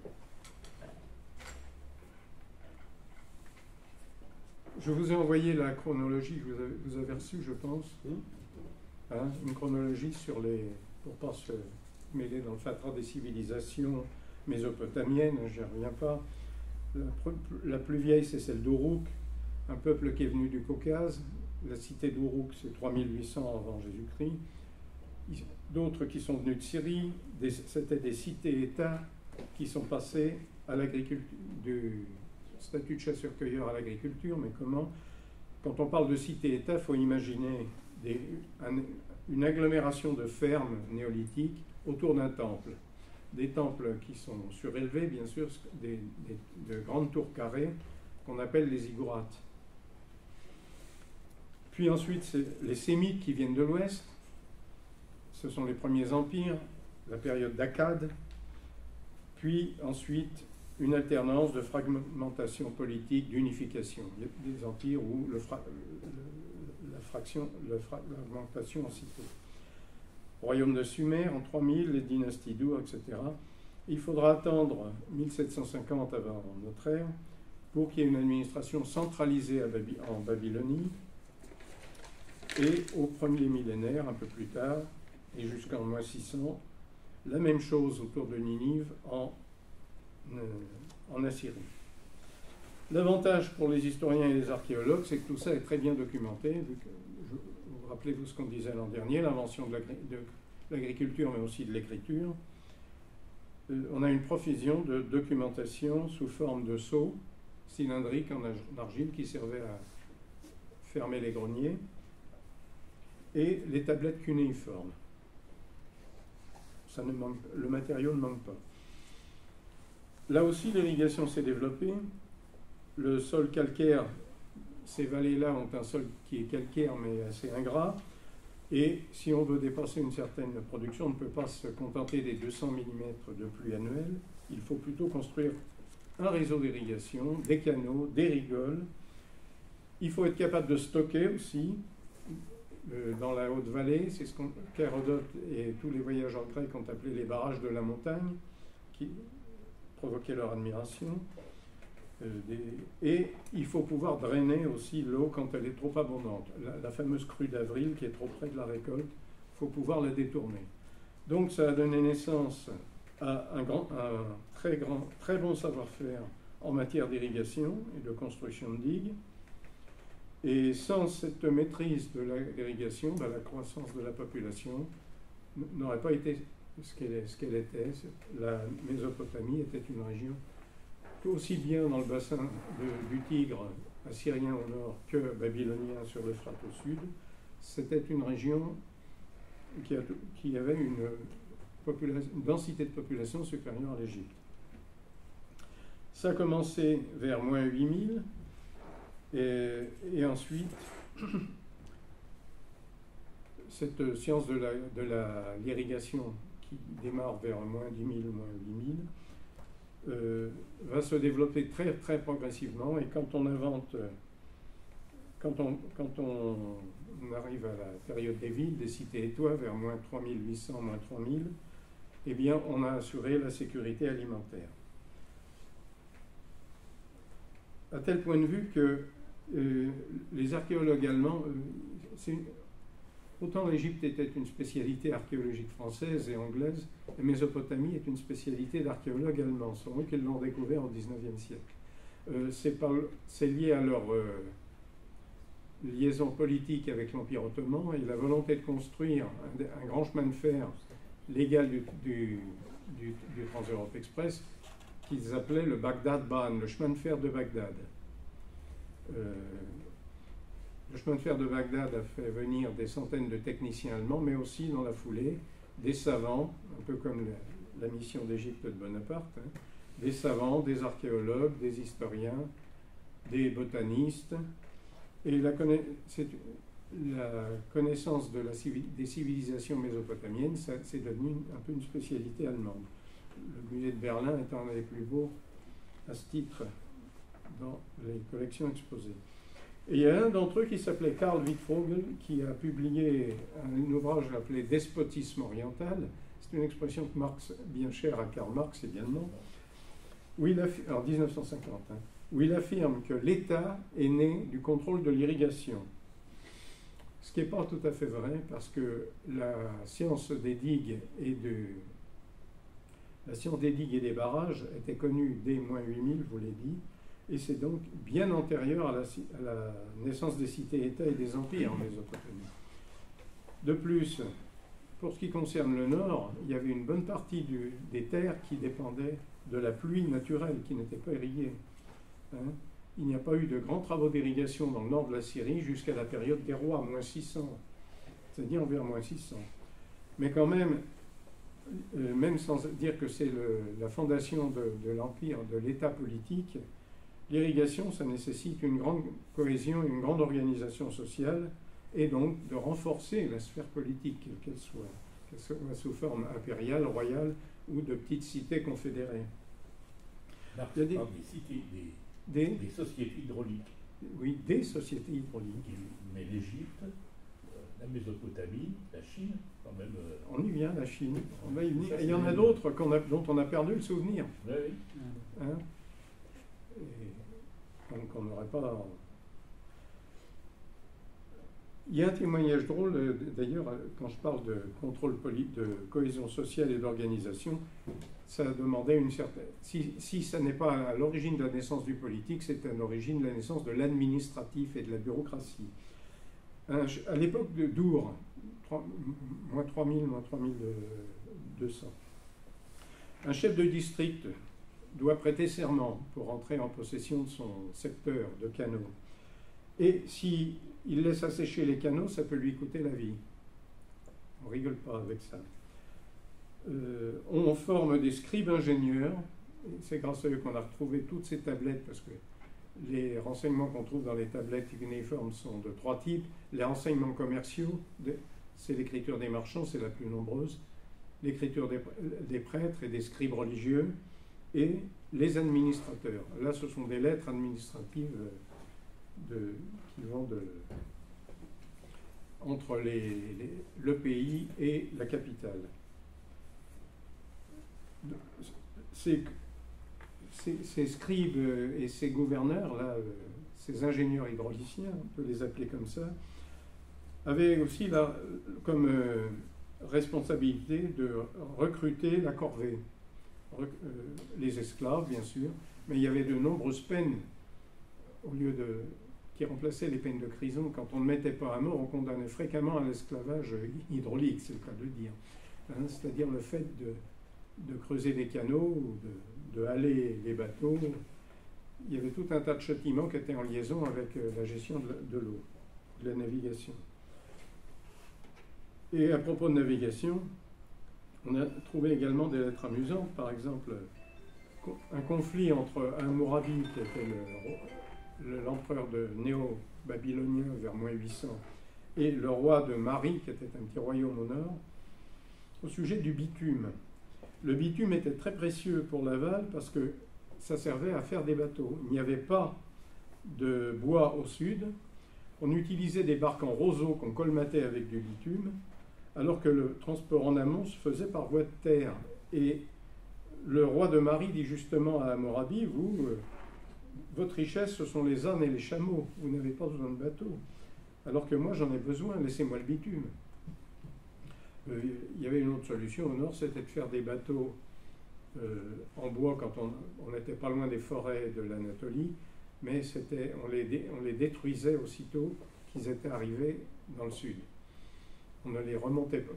Je vous ai envoyé la chronologie que vous avez reçue, je pense. Une chronologie pour ne pas se mêler dans le fatras des civilisations mésopotamiennes, je n'y reviens pas. La plus vieille, c'est celle d'Uruk, un peuple qui est venu du Caucase. La cité d'Uruk, c'est 3800 avant Jésus-Christ. D'autres qui sont venus de Syrie, c'était des cités-États qui sont passés à l'agriculture, du statut de chasseur-cueilleur à l'agriculture. Mais comment? Quand on parle de cité-État, il faut imaginer une agglomération de fermes néolithiques autour d'un temple. Des temples qui sont surélevés, bien sûr, de grandes tours carrées qu'on appelle les ziggourats. Puis ensuite, c'est les Sémites qui viennent de l'Ouest. Ce sont les premiers empires, la période d'Akkad. Puis ensuite, une alternance de fragmentation politique, d'unification. Des empires où la fragmentation en cité. Royaume de Sumer en 3000, les dynasties d'Ur, etc. Il faudra attendre 1750 avant notre ère pour qu'il y ait une administration centralisée en Babylonie. Et au premier millénaire, un peu plus tard, et jusqu'en moins 600, la même chose autour de Ninive en Assyrie. L'avantage pour les historiens et les archéologues, c'est que tout ça est très bien documenté. Vous rappelez-vous ce qu'on disait l'an dernier, l'invention de l'agriculture, mais aussi de l'écriture. On a une profusion de documentation sous forme de seaux cylindriques en argile qui servaient à fermer les greniers, et les tablettes cunéiformes. le matériau ne manque pas. Là aussi, l'irrigation s'est développée. Le sol calcaire, ces vallées-là ont un sol qui est calcaire mais assez ingrat. Et si on veut dépasser une certaine production, on ne peut pas se contenter des 200 mm de pluie annuelle. Il faut plutôt construire un réseau d'irrigation, des canaux, des rigoles. Il faut être capable de stocker aussi. Dans la haute vallée, c'est ce qu'Hérodote et tous les voyageurs grecs ont appelé les barrages de la montagne, qui provoquaient leur admiration. Et il faut pouvoir drainer aussi l'eau quand elle est trop abondante. La fameuse crue d'avril qui est trop près de la récolte, il faut pouvoir la détourner. Donc ça a donné naissance à un très bon savoir-faire en matière d'irrigation et de construction de digues. Et sans cette maîtrise de l'irrigation, la croissance de la population n'aurait pas été ce qu'elle était. La Mésopotamie était une région aussi bien dans le bassin du Tigre assyrien au nord que babylonien sur l'Euphrate au sud. C'était une région qui avait une densité de population supérieure à l'Égypte. Ça a commencé vers moins 8000 et ensuite cette science de l'irrigation qui démarre vers moins 10 000, moins 8000 va se développer très très progressivement, et quand on arrive à la période des villes, des cités-étoiles, vers moins 3800, moins 3000, eh bien on a assuré la sécurité alimentaire. À tel point de vue que les archéologues allemands, autant l'Égypte était une spécialité archéologique française et anglaise, la Mésopotamie est une spécialité d'archéologues allemands. Ce sont eux qui l'ont découvert au XIXe siècle. C'est lié à leur liaison politique avec l'Empire ottoman et la volonté de construire un grand chemin de fer légal du Trans-Europe Express qu'ils appelaient le Bagdad-Bahn, le chemin de fer de Bagdad. Le chemin de fer de Bagdad a fait venir des centaines de techniciens allemands, mais aussi dans la foulée des savants, un peu comme la mission d'Égypte de Bonaparte, hein, des savants, des archéologues, des historiens, des botanistes. Et la connaissance des civilisations mésopotamiennes, c'est devenu un peu une spécialité allemande. Le musée de Berlin étant un des plus beaux à ce titre dans les collections exposées. Et il y a un d'entre eux qui s'appelait Karl Wittfogel, qui a publié un ouvrage appelé Despotisme oriental. C'est une expression que Marx, bien chère à Karl Marx également, en 1950, hein, où il affirme que l'État est né du contrôle de l'irrigation. Ce qui n'est pas tout à fait vrai, parce que la science des digues et des barrages était connue dès moins 8000, je vous l'ai dit, et c'est donc bien antérieur à la naissance des cités-États et des empires en Mésopotamie. De plus, pour ce qui concerne le nord, il y avait une bonne partie des terres qui dépendaient de la pluie naturelle, qui n'était pas irriguée. Hein. Il n'y a pas eu de grands travaux d'irrigation dans le nord de la Syrie jusqu'à la période des rois, moins 600, c'est-à-dire vers moins 600. Mais quand même, même sans dire que c'est la fondation de l'empire, de l'État politique, l'irrigation, ça nécessite une grande cohésion, une grande organisation sociale, et donc de renforcer la sphère politique, qu'elle soit sous forme impériale, royale ou de petites cités confédérées. Marx parle des cités, des sociétés hydrauliques. Oui, des sociétés hydrauliques. Mais l'Égypte, la Mésopotamie, la Chine, quand même. On y vient, la Chine. On va y venir. Et il y en a d'autres dont on a perdu le souvenir. Oui, oui. Hein? Et donc on n'aurait pas. Il y a un témoignage drôle, d'ailleurs, quand je parle de contrôle de cohésion sociale et d'organisation, ça demandait une certaine... Si ça n'est pas à l'origine de la naissance du politique, c'est à l'origine de la naissance de l'administratif et de la bureaucratie. À l'époque de Dour, moins 3000, moins 3200, un chef de district doit prêter serment pour entrer en possession de son secteur de canaux. Et si il laisse assécher les canaux, ça peut lui coûter la vie. On ne rigole pas avec ça. on forme des scribes ingénieurs. C'est grâce à eux qu'on a retrouvé toutes ces tablettes, parce que les renseignements qu'on trouve dans les tablettes cunéiformes sont de 3 types. Les renseignements commerciaux, c'est l'écriture des marchands, c'est la plus nombreuse, l'écriture des prêtres et des scribes religieux, et les administrateurs. Là, ce sont des lettres administratives qui vont entre le pays et la capitale. Ces scribes et ces gouverneurs, là, ces ingénieurs hydrauliciens, on peut les appeler comme ça, avaient aussi comme responsabilité de recruter la corvée, les esclaves bien sûr, mais il y avait de nombreuses peines qui remplaçaient les peines de prison. Quand on ne mettait pas à mort, on condamnait fréquemment à l'esclavage hydraulique, c'est le cas de le dire, hein, c'est-à-dire le fait de creuser des canaux, ou de haler les bateaux. Il y avait tout un tas de châtiments qui étaient en liaison avec la gestion de l'eau, de la navigation. Et à propos de navigation, on a trouvé également des lettres amusantes. Par exemple, un conflit entre Hammurabi, qui était l'empereur de néo-babylonien vers moins 800, et le roi de Mari, qui était un petit royaume au nord, au sujet du bitume. Le bitume était très précieux pour Laval parce que ça servait à faire des bateaux. Il n'y avait pas de bois au sud. On utilisait des barques en roseau qu'on colmatait avec du bitume, alors que le transport en amont se faisait par voie de terre. Et le roi de Mari dit justement à Hammurabi, votre richesse, ce sont les ânes et les chameaux. Vous n'avez pas besoin de bateaux. Alors que moi, j'en ai besoin. Laissez-moi le bitume. Il y avait une autre solution au nord, c'était de faire des bateaux en bois quand on n'était pas loin des forêts de l'Anatolie, mais on les détruisait aussitôt qu'ils étaient arrivés dans le sud. On ne les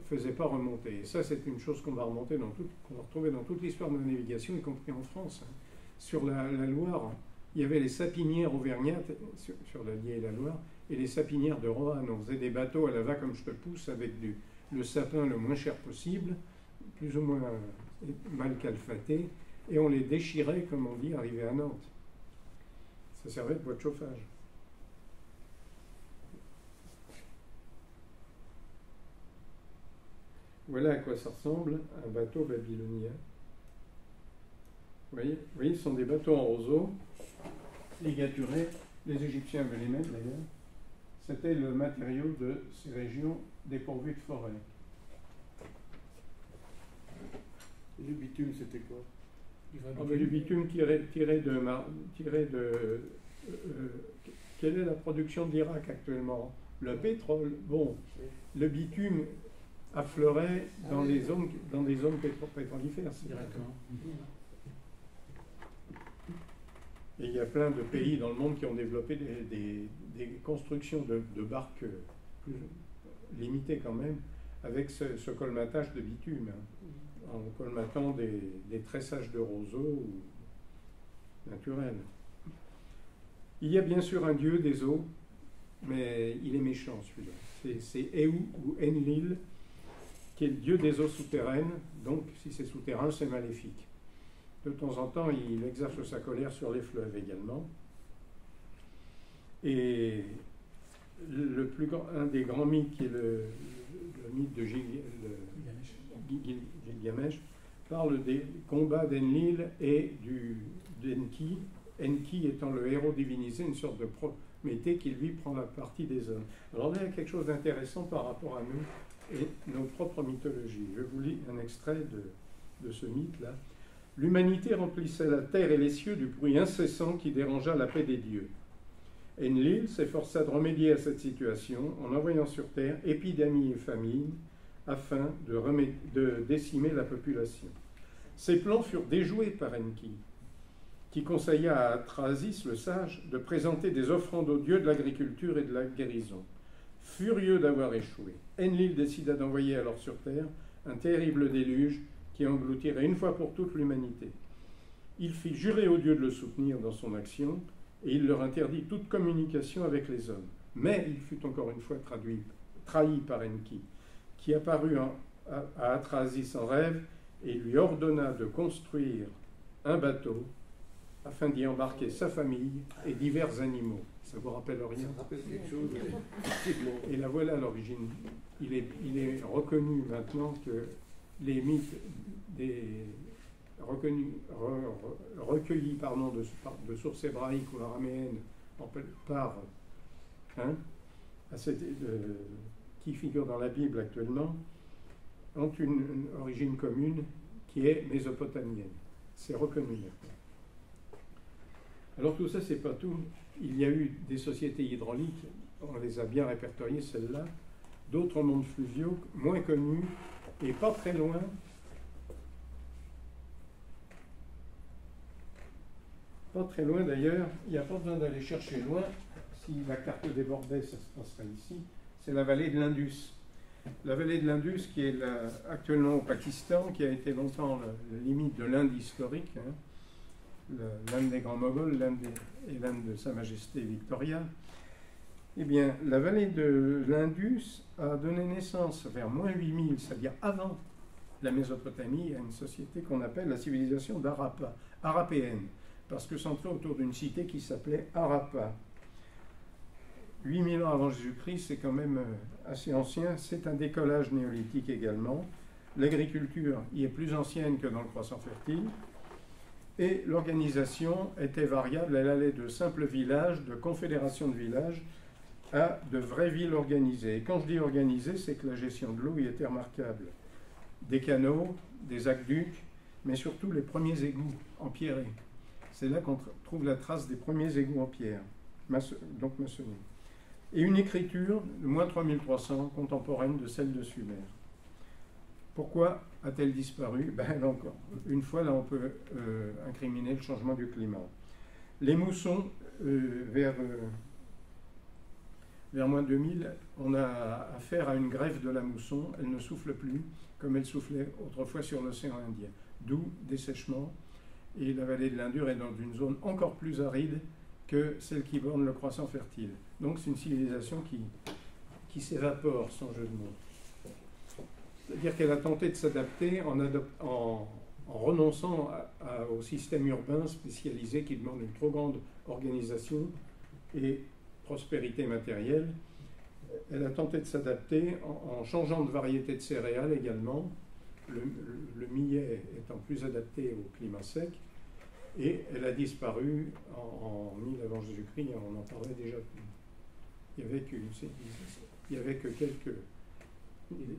faisait pas remonter. Et ça, c'est une chose qu'on va retrouver dans toute l'histoire de la navigation, y compris en France. Sur la Loire, il y avait les sapinières auvergnates, sur l'Allier et la Loire, et les sapinières de Roanne. On faisait des bateaux à la va comme je te pousse, avec le sapin le moins cher possible, plus ou moins mal calfaté, et on les déchirait, comme on dit, arrivé à Nantes. Ça servait de bois de chauffage. Voilà à quoi ça ressemble, un bateau babylonien. Vous voyez, ce sont des bateaux en roseau, ligaturés. Les Égyptiens veulent les mettre d'ailleurs. C'était le matériau de ces régions dépourvues de forêt. Et le bitume, c'était quoi? Le bitume tiré de quelle est la production de l'Irak actuellement? Le pétrole. Bon, le bitume affleurait dans des zones pétrolifères. Directement. Et il y a plein de pays dans le monde qui ont développé des constructions de barques plus limitées quand même, avec ce colmatage de bitume, en colmatant des tressages de roseaux naturels. Il y a bien sûr un dieu des eaux, mais il est méchant celui-là. C'est Eou ou Enlil, qui est le dieu des eaux souterraines, donc si c'est souterrain, c'est maléfique. De temps en temps, il exerce sa colère sur les fleuves également. Et un des grands mythes, qui est le mythe de Gilgamesh, parle des combats d'Enlil et d'Enki. Enki étant le héros divinisé, une sorte de Prométhée qui lui prend la partie des hommes. Alors là, il y a quelque chose d'intéressant par rapport à nous et nos propres mythologies. Je vous lis un extrait de ce mythe-là. L'humanité remplissait la terre et les cieux du bruit incessant qui dérangea la paix des dieux. Enlil s'efforça de remédier à cette situation en envoyant sur terre épidémie et famine afin de décimer la population. Ces plans furent déjoués par Enki, qui conseilla à Atrahasis le sage de présenter des offrandes aux dieux de l'agriculture et de la guérison. Furieux d'avoir échoué, Enlil décida d'envoyer alors sur terre un terrible déluge qui engloutirait une fois pour toutes l'humanité. Il fit jurer aux dieux de le soutenir dans son action et il leur interdit toute communication avec les hommes. Mais il fut encore une fois trahi par Enki, qui apparut à Atrahasis en rêve et lui ordonna de construire un bateau afin d'y embarquer sa famille et divers animaux. Ça vous rappelle rien? Ça rappelle quelque chose, effectivement. Et la voilà l'origine. Il est reconnu maintenant que les mythes recueillis de sources hébraïques ou araméennes qui figurent dans la Bible actuellement, ont une origine commune qui est mésopotamienne. C'est reconnu. Alors tout ça, c'est pas tout. Il y a eu des sociétés hydrauliques, on les a bien répertoriées, celles-là, d'autres mondes fluviaux, moins connus, et pas très loin. Pas très loin d'ailleurs, il n'y a pas besoin d'aller chercher loin. Si la carte débordait, ça se passerait ici. C'est la vallée de l'Indus. La vallée de l'Indus, qui est actuellement au Pakistan, qui a été longtemps la limite de l'Inde historique, l'Inde des grands Moghols, et l'Inde de Sa Majesté Victoria. Eh bien, la vallée de l'Indus a donné naissance vers moins 8000, c'est-à-dire avant la Mésopotamie, à une société qu'on appelle la civilisation d'Harappa, harapéenne, parce que centrée autour d'une cité qui s'appelait Harappa. 8000 ans avant Jésus-Christ, c'est quand même assez ancien. C'est un décollage néolithique également. L'agriculture y est plus ancienne que dans le croissant fertile. Et l'organisation était variable. Elle allait de simples villages, de confédérations de villages, à de vraies villes organisées. Et quand je dis organisées, c'est que la gestion de l'eau y était remarquable. Des canaux, des aqueducs, mais surtout les premiers égouts empierrés. C'est là qu'on trouve la trace des premiers égouts en pierre, donc maçonnés. Et une écriture de moins 3300, contemporaine de celle de Sumer. Pourquoi a-t-elle disparu? Là encore, une fois, là, on peut incriminer le changement du climat. Les moussons, vers moins 2000, on a affaire à une grève de la mousson. Elle ne souffle plus comme elle soufflait autrefois sur l'océan Indien. D'où dessèchement. Et la vallée de l'Indus est dans une zone encore plus aride que celle qui borne le croissant fertile. Donc c'est une civilisation qui s'évapore, sans jeu de mots. C'est-à-dire qu'elle a tenté de s'adapter en renonçant au système urbain spécialisé qui demande une trop grande organisation et prospérité matérielle. Elle a tenté de s'adapter en changeant de variété de céréales également, le millet étant plus adapté au climat sec, et elle a disparu en 1000 avant Jésus-Christ, on en parlait déjà. Il n'y avait que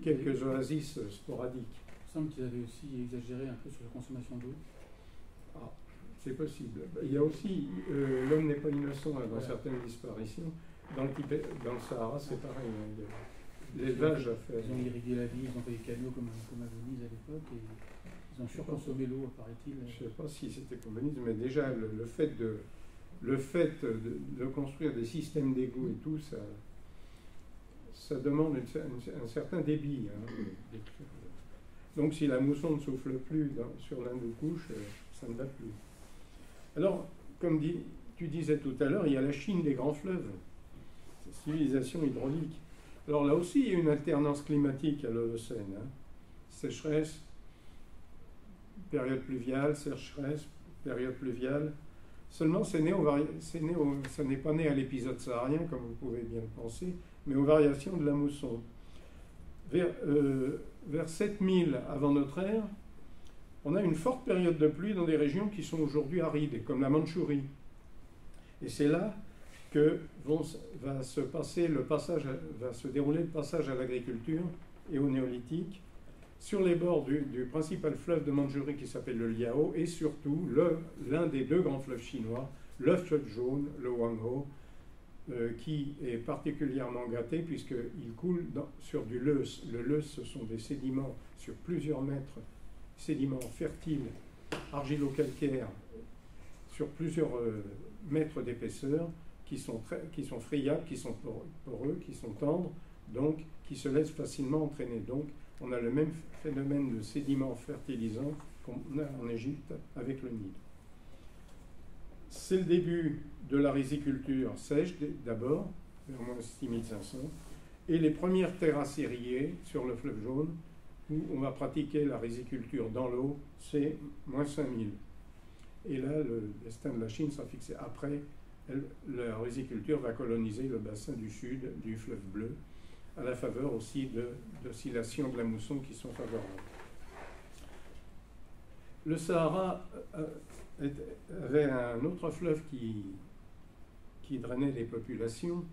quelques oasis sporadiques. Il me semble qu'ils avaient aussi exagéré un peu sur la consommation d'eau. Ah, c'est possible. Il y a aussi, l'homme n'est pas innocent dans certaines disparitions. Dans le Sahara, c'est pareil. L'élevage a fait... Ils ont irrigué la ville, ils ont fait des canaux comme à Venise à l'époque, et ils ont surconsommé l'eau, paraît-il. Je ne sais pas si c'était comme Venise, mais déjà le fait de construire des systèmes d'égouts et tout, ça demande un certain débit. Donc si la mousson ne souffle plus sur l'un des couches, ça ne va plus. Alors, comme tu disais tout à l'heure, il y a la Chine des grands fleuves, civilisation hydraulique. Alors là aussi, il y a une alternance climatique à l'Holocène. Sécheresse, période pluviale, sécheresse, période pluviale. Seulement, ça n'est pas né à l'épisode saharien, comme vous pouvez bien le penser, mais aux variations de la mousson. Vers 7000 avant notre ère, on a une forte période de pluie dans des régions qui sont aujourd'hui arides, comme la Mandchourie. Et c'est là que va se dérouler le passage à l'agriculture et au néolithique, sur les bords du principal fleuve de Mandchourie qui s'appelle le Liao, et surtout l'un des deux grands fleuves chinois, le fleuve jaune, le Huanghe, qui est particulièrement gâté puisqu'il coule sur du leuce. Le leuce, ce sont des sédiments sur plusieurs mètres, sédiments fertiles, argilo-calcaires, sur plusieurs mètres d'épaisseur, qui sont friables, qui sont poreux, qui sont tendres, donc qui se laissent facilement entraîner. Donc on a le même phénomène de sédiments fertilisants qu'on a en Égypte avec le Nil. C'est le début de la riziculture sèche d'abord, vers moins 6500, et les premières terrasses irriguées sur le fleuve jaune où on va pratiquer la riziculture dans l'eau, c'est moins 5000. Et là, le destin de la Chine sera fixé. Après, la riziculture va coloniser le bassin du sud du fleuve Bleu, à la faveur aussi d'oscillations de la mousson qui sont favorables. Le Sahara avait un autre fleuve qui drainait les populations,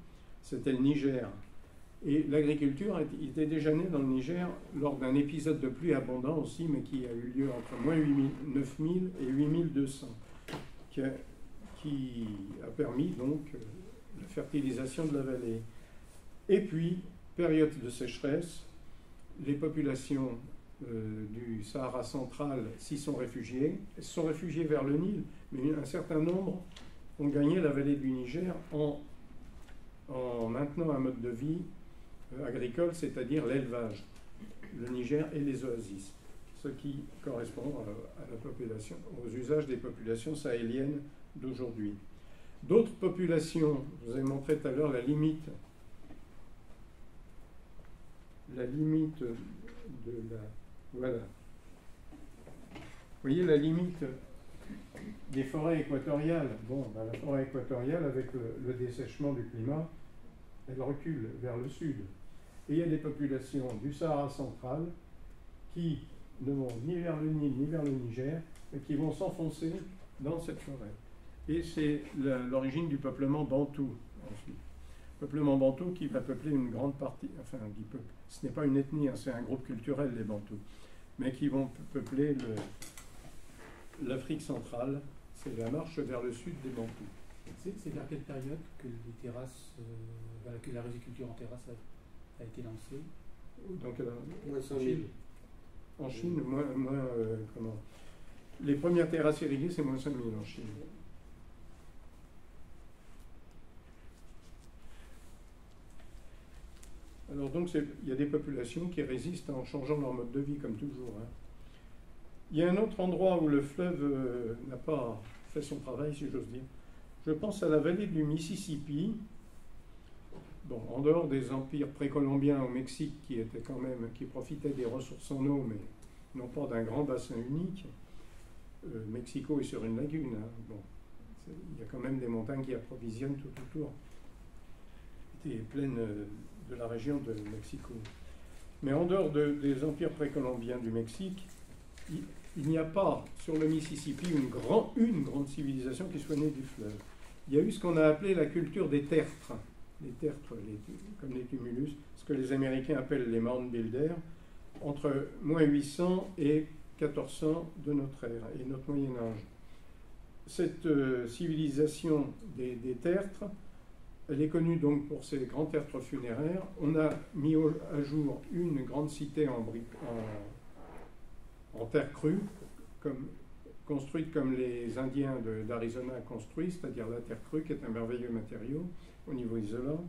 c'était le Niger. Et l'agriculture était déjà née dans le Niger lors d'un épisode de pluie abondant aussi, mais qui a eu lieu entre moins 9000 et 8200, qui a permis donc la fertilisation de la vallée. Et puis, période de sécheresse, les populations du Sahara central s'y sont réfugiées. Elles se sont réfugiées vers le Nil, mais un certain nombre ont gagné la vallée du Niger en maintenant un mode de vie agricole, c'est-à-dire l'élevage, le Niger et les oasis, ce qui correspond à la population, aux usages des populations sahéliennes d'aujourd'hui. D'autres populations, je vous ai montré tout à l'heure la limite de la... Voilà. Vous voyez la limite des forêts équatoriales. Bon, ben, la forêt équatoriale, avec le dessèchement du climat, elle recule vers le sud. Et il y a des populations du Sahara central qui ne vont ni vers le Nil ni vers le Niger, mais qui vont s'enfoncer dans cette forêt. Et c'est l'origine du peuplement bantou ensuite. Peuplement bantou qui va peupler une grande partie, enfin, ce n'est pas une ethnie, hein, c'est un groupe culturel, les bantous, mais qui vont peupler l'Afrique centrale. C'est la marche vers le sud des bantous. C'est vers quelle période que les terrasses, que la riziculture en terrasse a été lancée? Donc, Moins 100 000. En Chine, comment? Les premières terrasses irriguées, c'est moins 5000 en Chine. Alors donc, il y a des populations qui résistent en changeant leur mode de vie, comme toujours. Hein. Il y a un autre endroit où le fleuve n'a pas fait son travail, si j'ose dire. Je pense à la vallée du Mississippi. Bon, en dehors des empires précolombiens au Mexique qui profitaient des ressources en eau, mais non pas d'un grand bassin unique. Mexico est sur une lagune. Hein. Bon, il y a quand même des montagnes qui approvisionnent tout autour des plaines de la région de Mexico. Mais en dehors des empires précolombiens du Mexique, il n'y a pas sur le Mississippi une grande civilisation qui soit née du fleuve. Il y a eu ce qu'on a appelé la culture des tertres. Les tertres, comme les tumulus, ce que les Américains appellent les mound builders, entre moins 800 et 1400 de notre ère et notre Moyen-Âge. Cette civilisation des tertres, elle est connue donc pour ses grands tertres funéraires. On a mis à jour une grande cité en terre crue, construite comme les Indiens d'Arizona construisent, c'est-à-dire la terre crue, qui est un merveilleux matériau au niveau isolant.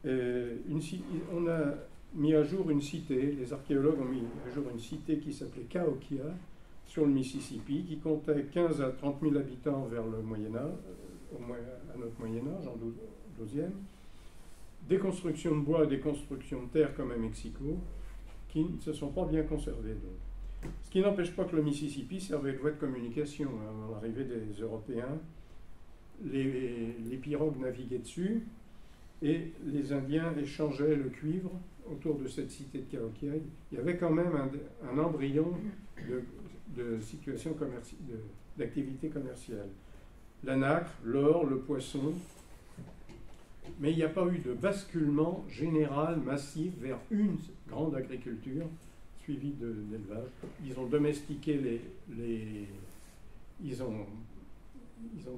On a mis à jour une cité, les archéologues ont mis à jour une cité qui s'appelait Cahokia, sur le Mississippi, qui comptait 15 à 30 000 habitants vers le Moyen-Âge, à notre Moyen-Âge, en 12e. Des constructions de bois et des constructions de terre comme à Mexico, qui ne se sont pas bien conservées. Donc. Ce qui n'empêche pas que le Mississippi servait de voie de communication. À l'arrivée des Européens, les pirogues naviguaient dessus et les Indiens échangeaient le cuivre autour de cette cité de Cahokia. Il y avait quand même un embryon de situation d'activité commerciale. La nacre, l'or, le poisson, mais il n'y a pas eu de basculement général, massif, vers une grande agriculture suivie d'élevage. Ils ont domestiqué ils ont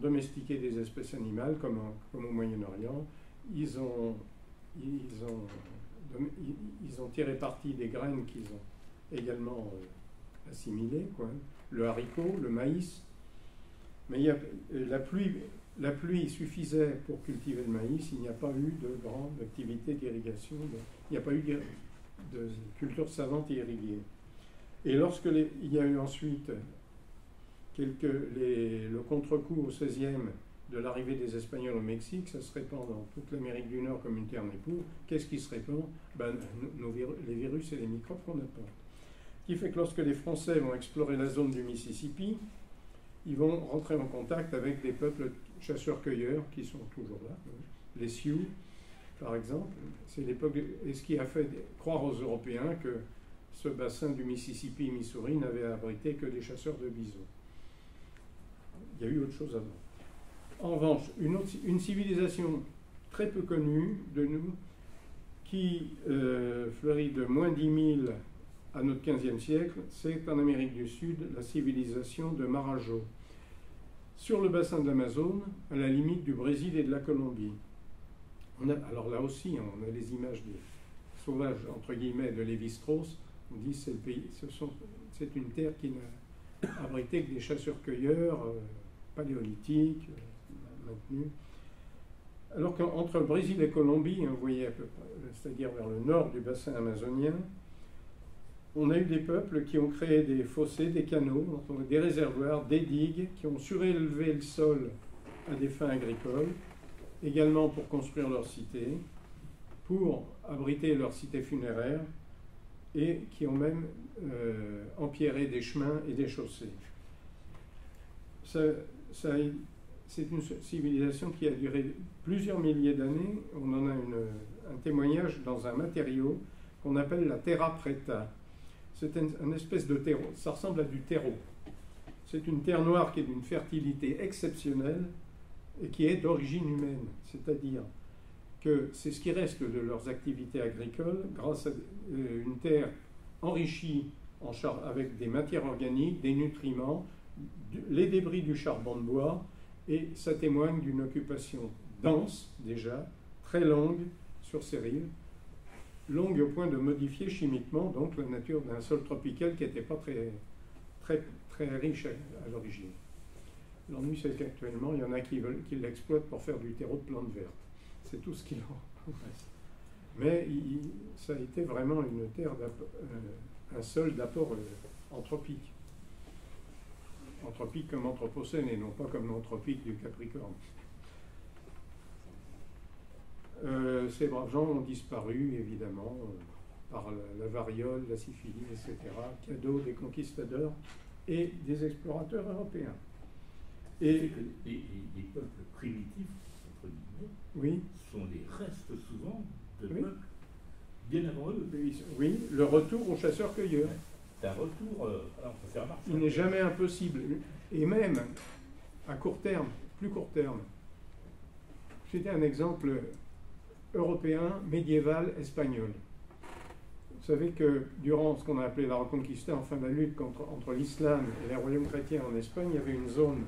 domestiqué des espèces animales comme au Moyen-Orient. Ils ont tiré parti des graines qu'ils ont également assimilées, quoi. Le haricot, le maïs. Mais la pluie suffisait pour cultiver le maïs. Il n'y a pas eu de grande activité d'irrigation. Il n'y a pas eu de culture savante et irriguée. Et il y a eu ensuite le contre-coup au XVIe de l'arrivée des Espagnols au Mexique, ça se répand dans toute l'Amérique du Nord comme une terre n'épouse. Qu'est-ce qui se répand? Les virus et les microbes qu'on apporte. Ce qui fait que lorsque les Français vont explorer la zone du Mississippi, ils vont rentrer en contact avec des peuples chasseurs-cueilleurs qui sont toujours là, les Sioux, par exemple. C'est l'époque, et ce qui a fait croire aux Européens que ce bassin du Mississippi-Missouri n'avait abrité que des chasseurs de bisons. Il y a eu autre chose avant. En revanche, une civilisation très peu connue de nous, qui fleurit de moins 10 000 à notre 15e siècle, c'est en Amérique du Sud la civilisation de Marajo, sur le bassin de l'Amazone, à la limite du Brésil et de la Colombie. Alors là aussi, on a les images des sauvages, entre guillemets, de Lévi-Strauss. On dit que c'est une terre qui n'a abrité que des chasseurs-cueilleurs paléolithiques, maintenus. Alors qu'entre le Brésil et Colombie, vous voyez, c'est-à-dire vers le nord du bassin amazonien, on a eu des peuples qui ont créé des fossés, des canaux, des réservoirs, des digues, qui ont surélevé le sol à des fins agricoles, également pour construire leurs cités, pour abriter leurs cités funéraires, et qui ont même empierré des chemins et des chaussées. C'est une civilisation qui a duré plusieurs milliers d'années. On en a un témoignage dans un matériau qu'on appelle la terra preta. C'est une espèce de terreau. Ça ressemble à du terreau. C'est une terre noire qui est d'une fertilité exceptionnelle et qui est d'origine humaine. C'est-à-dire que c'est ce qui reste de leurs activités agricoles grâce à une terre enrichie avec des matières organiques, des nutriments, les débris du charbon de bois, et ça témoigne d'une occupation dense déjà, très longue sur ces rives, longue au point de modifier chimiquement donc la nature d'un sol tropical qui n'était pas très riche à l'origine. L'ennui, c'est qu'actuellement, il y en a qui l'exploitent pour faire du terreau de plantes vertes. C'est tout ce qu'il en reste. Mais ça a été vraiment une terre, un sol d'apport anthropique. Anthropique comme anthropocène et non pas comme l'anthropique du Capricorne. Ces braves gens ont disparu, évidemment, par la variole, la syphilis, etc., cadeau des conquistadors et des explorateurs européens. Et que les peuples primitifs, entre guillemets, oui, sont les restes souvent de oui. peuples bien avant eux. Oui, le retour aux chasseurs-cueilleurs. C'est un retour, alors on peut faire marche. Il n'est jamais impossible. Et même à court terme, plus court terme. C'était un exemple européen, médiéval, espagnol. Vous savez que durant ce qu'on a appelé la Reconquista, enfin la lutte entre l'islam et les royaumes chrétiens en Espagne, il y avait une zone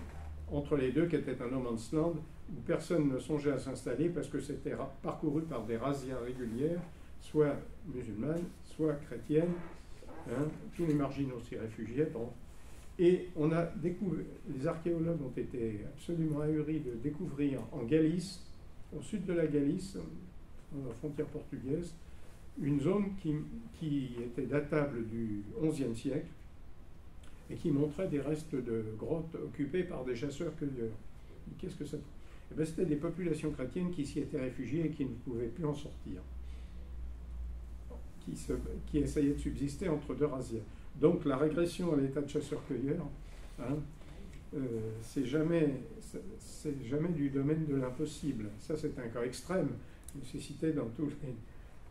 entre les deux qui était un no man's land où personne ne songeait à s'installer parce que c'était parcouru par des razzias régulières, soit musulmanes, soit chrétiennes. Tous les marginaux s'y réfugiaient. Bon. Et on a découvert, les archéologues ont été absolument ahuris de découvrir en Galice, au sud de la Galice, dans la frontière portugaise, une zone qui était datable du XIe siècle et qui montrait des restes de grottes occupées par des chasseurs-cueilleurs. Qu'est-ce que ça? Eh bien, c'était des populations chrétiennes qui s'y étaient réfugiées et qui ne pouvaient plus en sortir, qui essayaient de subsister entre deux razzias. Donc la régression à l'état de chasseur-cueilleur, c'est jamais du domaine de l'impossible. Ça, c'est un cas extrême, c'est cité dans tous les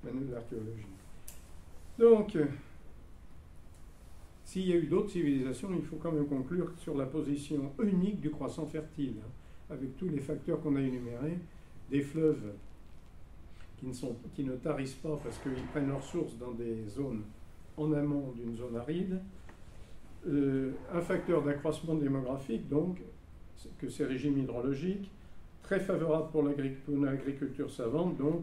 manuels d'archéologie. Donc, s'il y a eu d'autres civilisations, il faut quand même conclure sur la position unique du croissant fertile, avec tous les facteurs qu'on a énumérés, des fleuves qui ne tarissent pas parce qu'ils prennent leur source dans des zones en amont d'une zone aride, un facteur d'accroissement démographique, donc, que ces régimes hydrologiques, très favorable pour l'agriculture savante, donc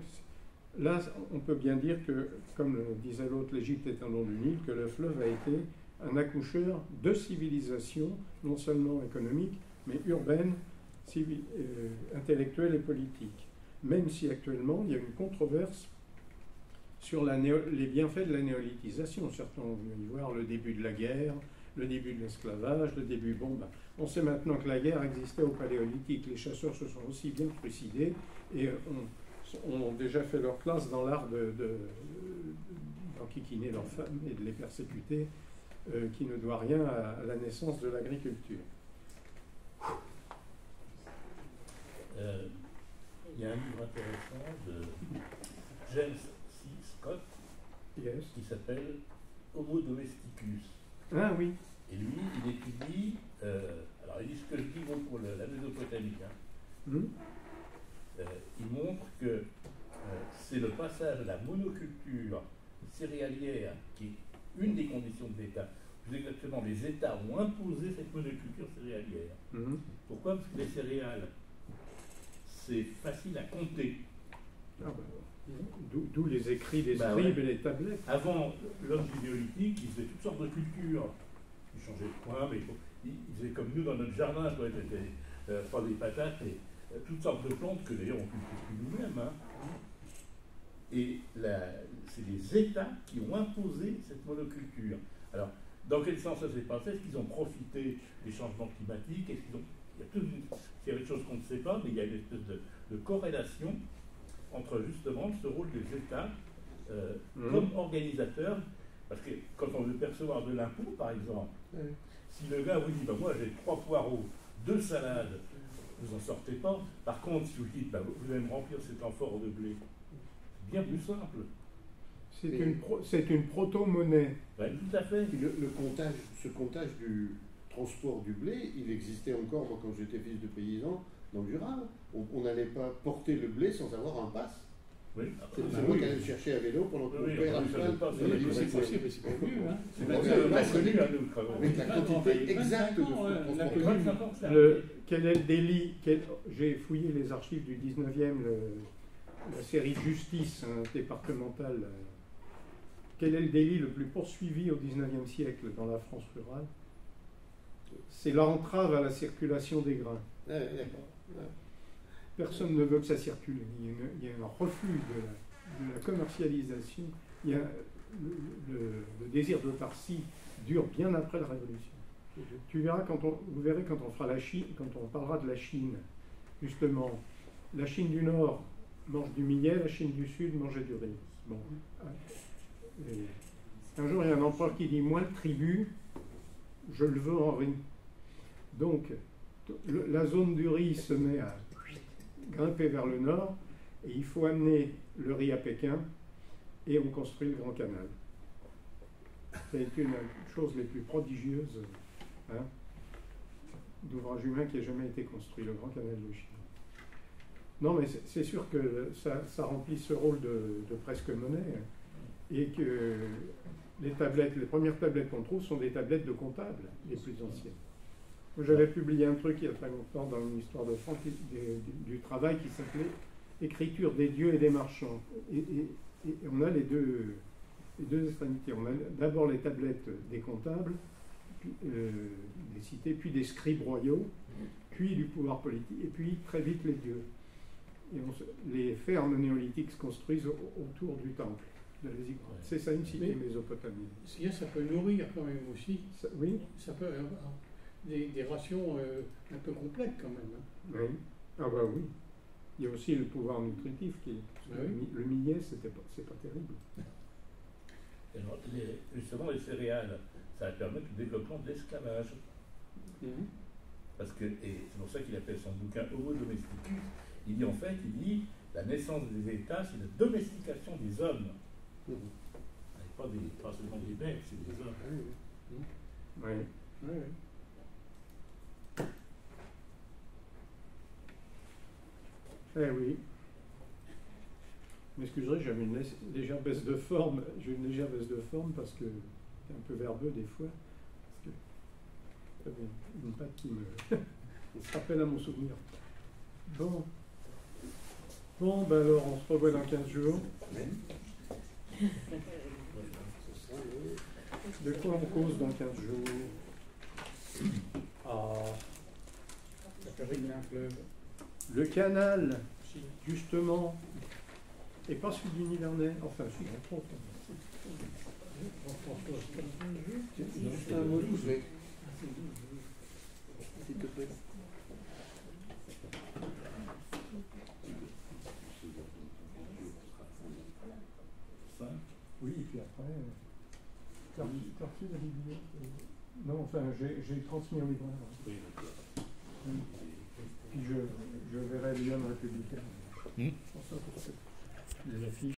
là, on peut bien dire que, comme le disait l'autre, l'Égypte est un nom du Nil, que le fleuve a été un accoucheur de civilisations, non seulement économiques, mais urbaines, intellectuelles et politiques. Même si actuellement, il y a une controverse sur les bienfaits de la néolithisation. Certains vont y voir le début de la guerre, le début de l'esclavage, le début... Bon, ben, on sait maintenant que la guerre existait au Paléolithique. Les chasseurs se sont aussi bien trucidés et ont déjà fait leur place dans l'art d'enquiquiner leurs femmes et de les persécuter, qui ne doit rien à la naissance de l'agriculture. Il y a un livre intéressant de James C. Scott qui s'appelle Homo domesticus. Ah oui. Et lui, il étudie, alors il dit ce que je dis pour la Mésopotamie. Il montre que c'est le passage de la monoculture céréalière qui est une des conditions de l'État. Plus exactement, les États ont imposé cette monoculture céréalière. Pourquoi? Parce que les céréales, c'est facile à compter. Ah ben, d'où les écrits des scribes et les tablettes. Avant, l'homme du néolithique, il faisait toutes sortes de cultures. Il changeait de coin, mais il faisait comme nous dans notre jardin, quoi. Pas des patates et toutes sortes de plantes que d'ailleurs on cultive nous-mêmes. Et c'est les États qui ont imposé cette monoculture. Alors, dans quel sens ça s'est passé? Est-ce qu'ils ont profité des changements climatiques? Il y a toute une série de choses qu'on ne sait pas, mais il y a une espèce de corrélation entre justement ce rôle des États comme organisateurs. Parce que quand on veut percevoir de l'impôt, par exemple, si le gars vous dit moi j'ai 3 poireaux, 2 salades, vous n'en sortez pas. Par contre, si vous dites vous allez me remplir cet amphore de blé, c'est bien plus simple. C'est une proto-monnaie. Ben, tout à fait. Ce comptage du transport du blé, il existait encore, moi, quand j'étais fils de paysan, dans le Jura. On n'allait pas porter le blé sans avoir un pass. Oui. C'est moi qui allais le chercher à vélo pendant que mon père c'est possible, mais c'est pas vu. Avec la quantité exacte de transport. Quel est le délit J'ai fouillé les archives du 19e, la série de justice départementale. Quel est le délit le plus poursuivi au 19e siècle dans la France rurale? C'est l'entrave à la circulation des grains. Personne ne veut que ça circule. Il y a un refus de la commercialisation. Il y a le désir d'autarcie dure bien après la Révolution. Tu verras vous verrez quand on fera la Chine, quand on parlera de la Chine, justement, la Chine du Nord mange du millet, la Chine du Sud mangeait du riz. Bon. Un jour, il y a un empereur qui dit moi le tribut, je le veux en riz. Donc, la zone du riz se met à grimper vers le nord et il faut amener le riz à Pékin et on construit le Grand Canal. C'est une chose les plus prodigieuses d'ouvrage humain qui ait jamais été construit, le Grand Canal de Chine. Non, mais c'est sûr que ça remplit ce rôle de presque monnaie et que les premières tablettes qu'on trouve sont des tablettes de comptables, les plus anciennes. J'avais publié un truc il y a très longtemps dans une histoire de France du travail qui s'appelait Écriture des dieux et des marchands. Et on a les deux extrémités. On a d'abord les tablettes des comptables, des cités, puis des scribes royaux, puis du pouvoir politique, et puis très vite les dieux. Et les fermes néolithiques se construisent autour du temple de la ziggourate. C'est ça une cité mésopotamienne. Ça peut nourrir quand même aussi. Oui. Ça peut des rations un peu complètes quand même. Oui. Ah bah oui. Il y a aussi le pouvoir nutritif le millet, c'est pas terrible. Alors, justement, les céréales, ça va permettre le développement de l'esclavage. Parce que, et c'est pour ça qu'il appelle son bouquin Homo domesticus, il dit la naissance des États, c'est la domestication des hommes. Pas seulement des bêtes, c'est des hommes. Oui. Eh oui. M'excuserai, j'avais une légère baisse de forme. J'ai une légère baisse de forme parce que c'est un peu verbeux des fois. Parce que une patte qui me rappelle à mon souvenir. Bon, ben alors on se revoit dans 15 jours. De quoi on cause dans 15 jours? Ça fait régler un fleuve. Le canal, justement, Et pas celui du Nivernais. Enfin, celui Juste un mot, s'il te plaît. Oui, et puis après, tu as reçu la vidéo non, enfin, j'ai transmis au libraire. Oui, d'accord. Puis je verrai Lyon républicain. Hmm. Les affiches.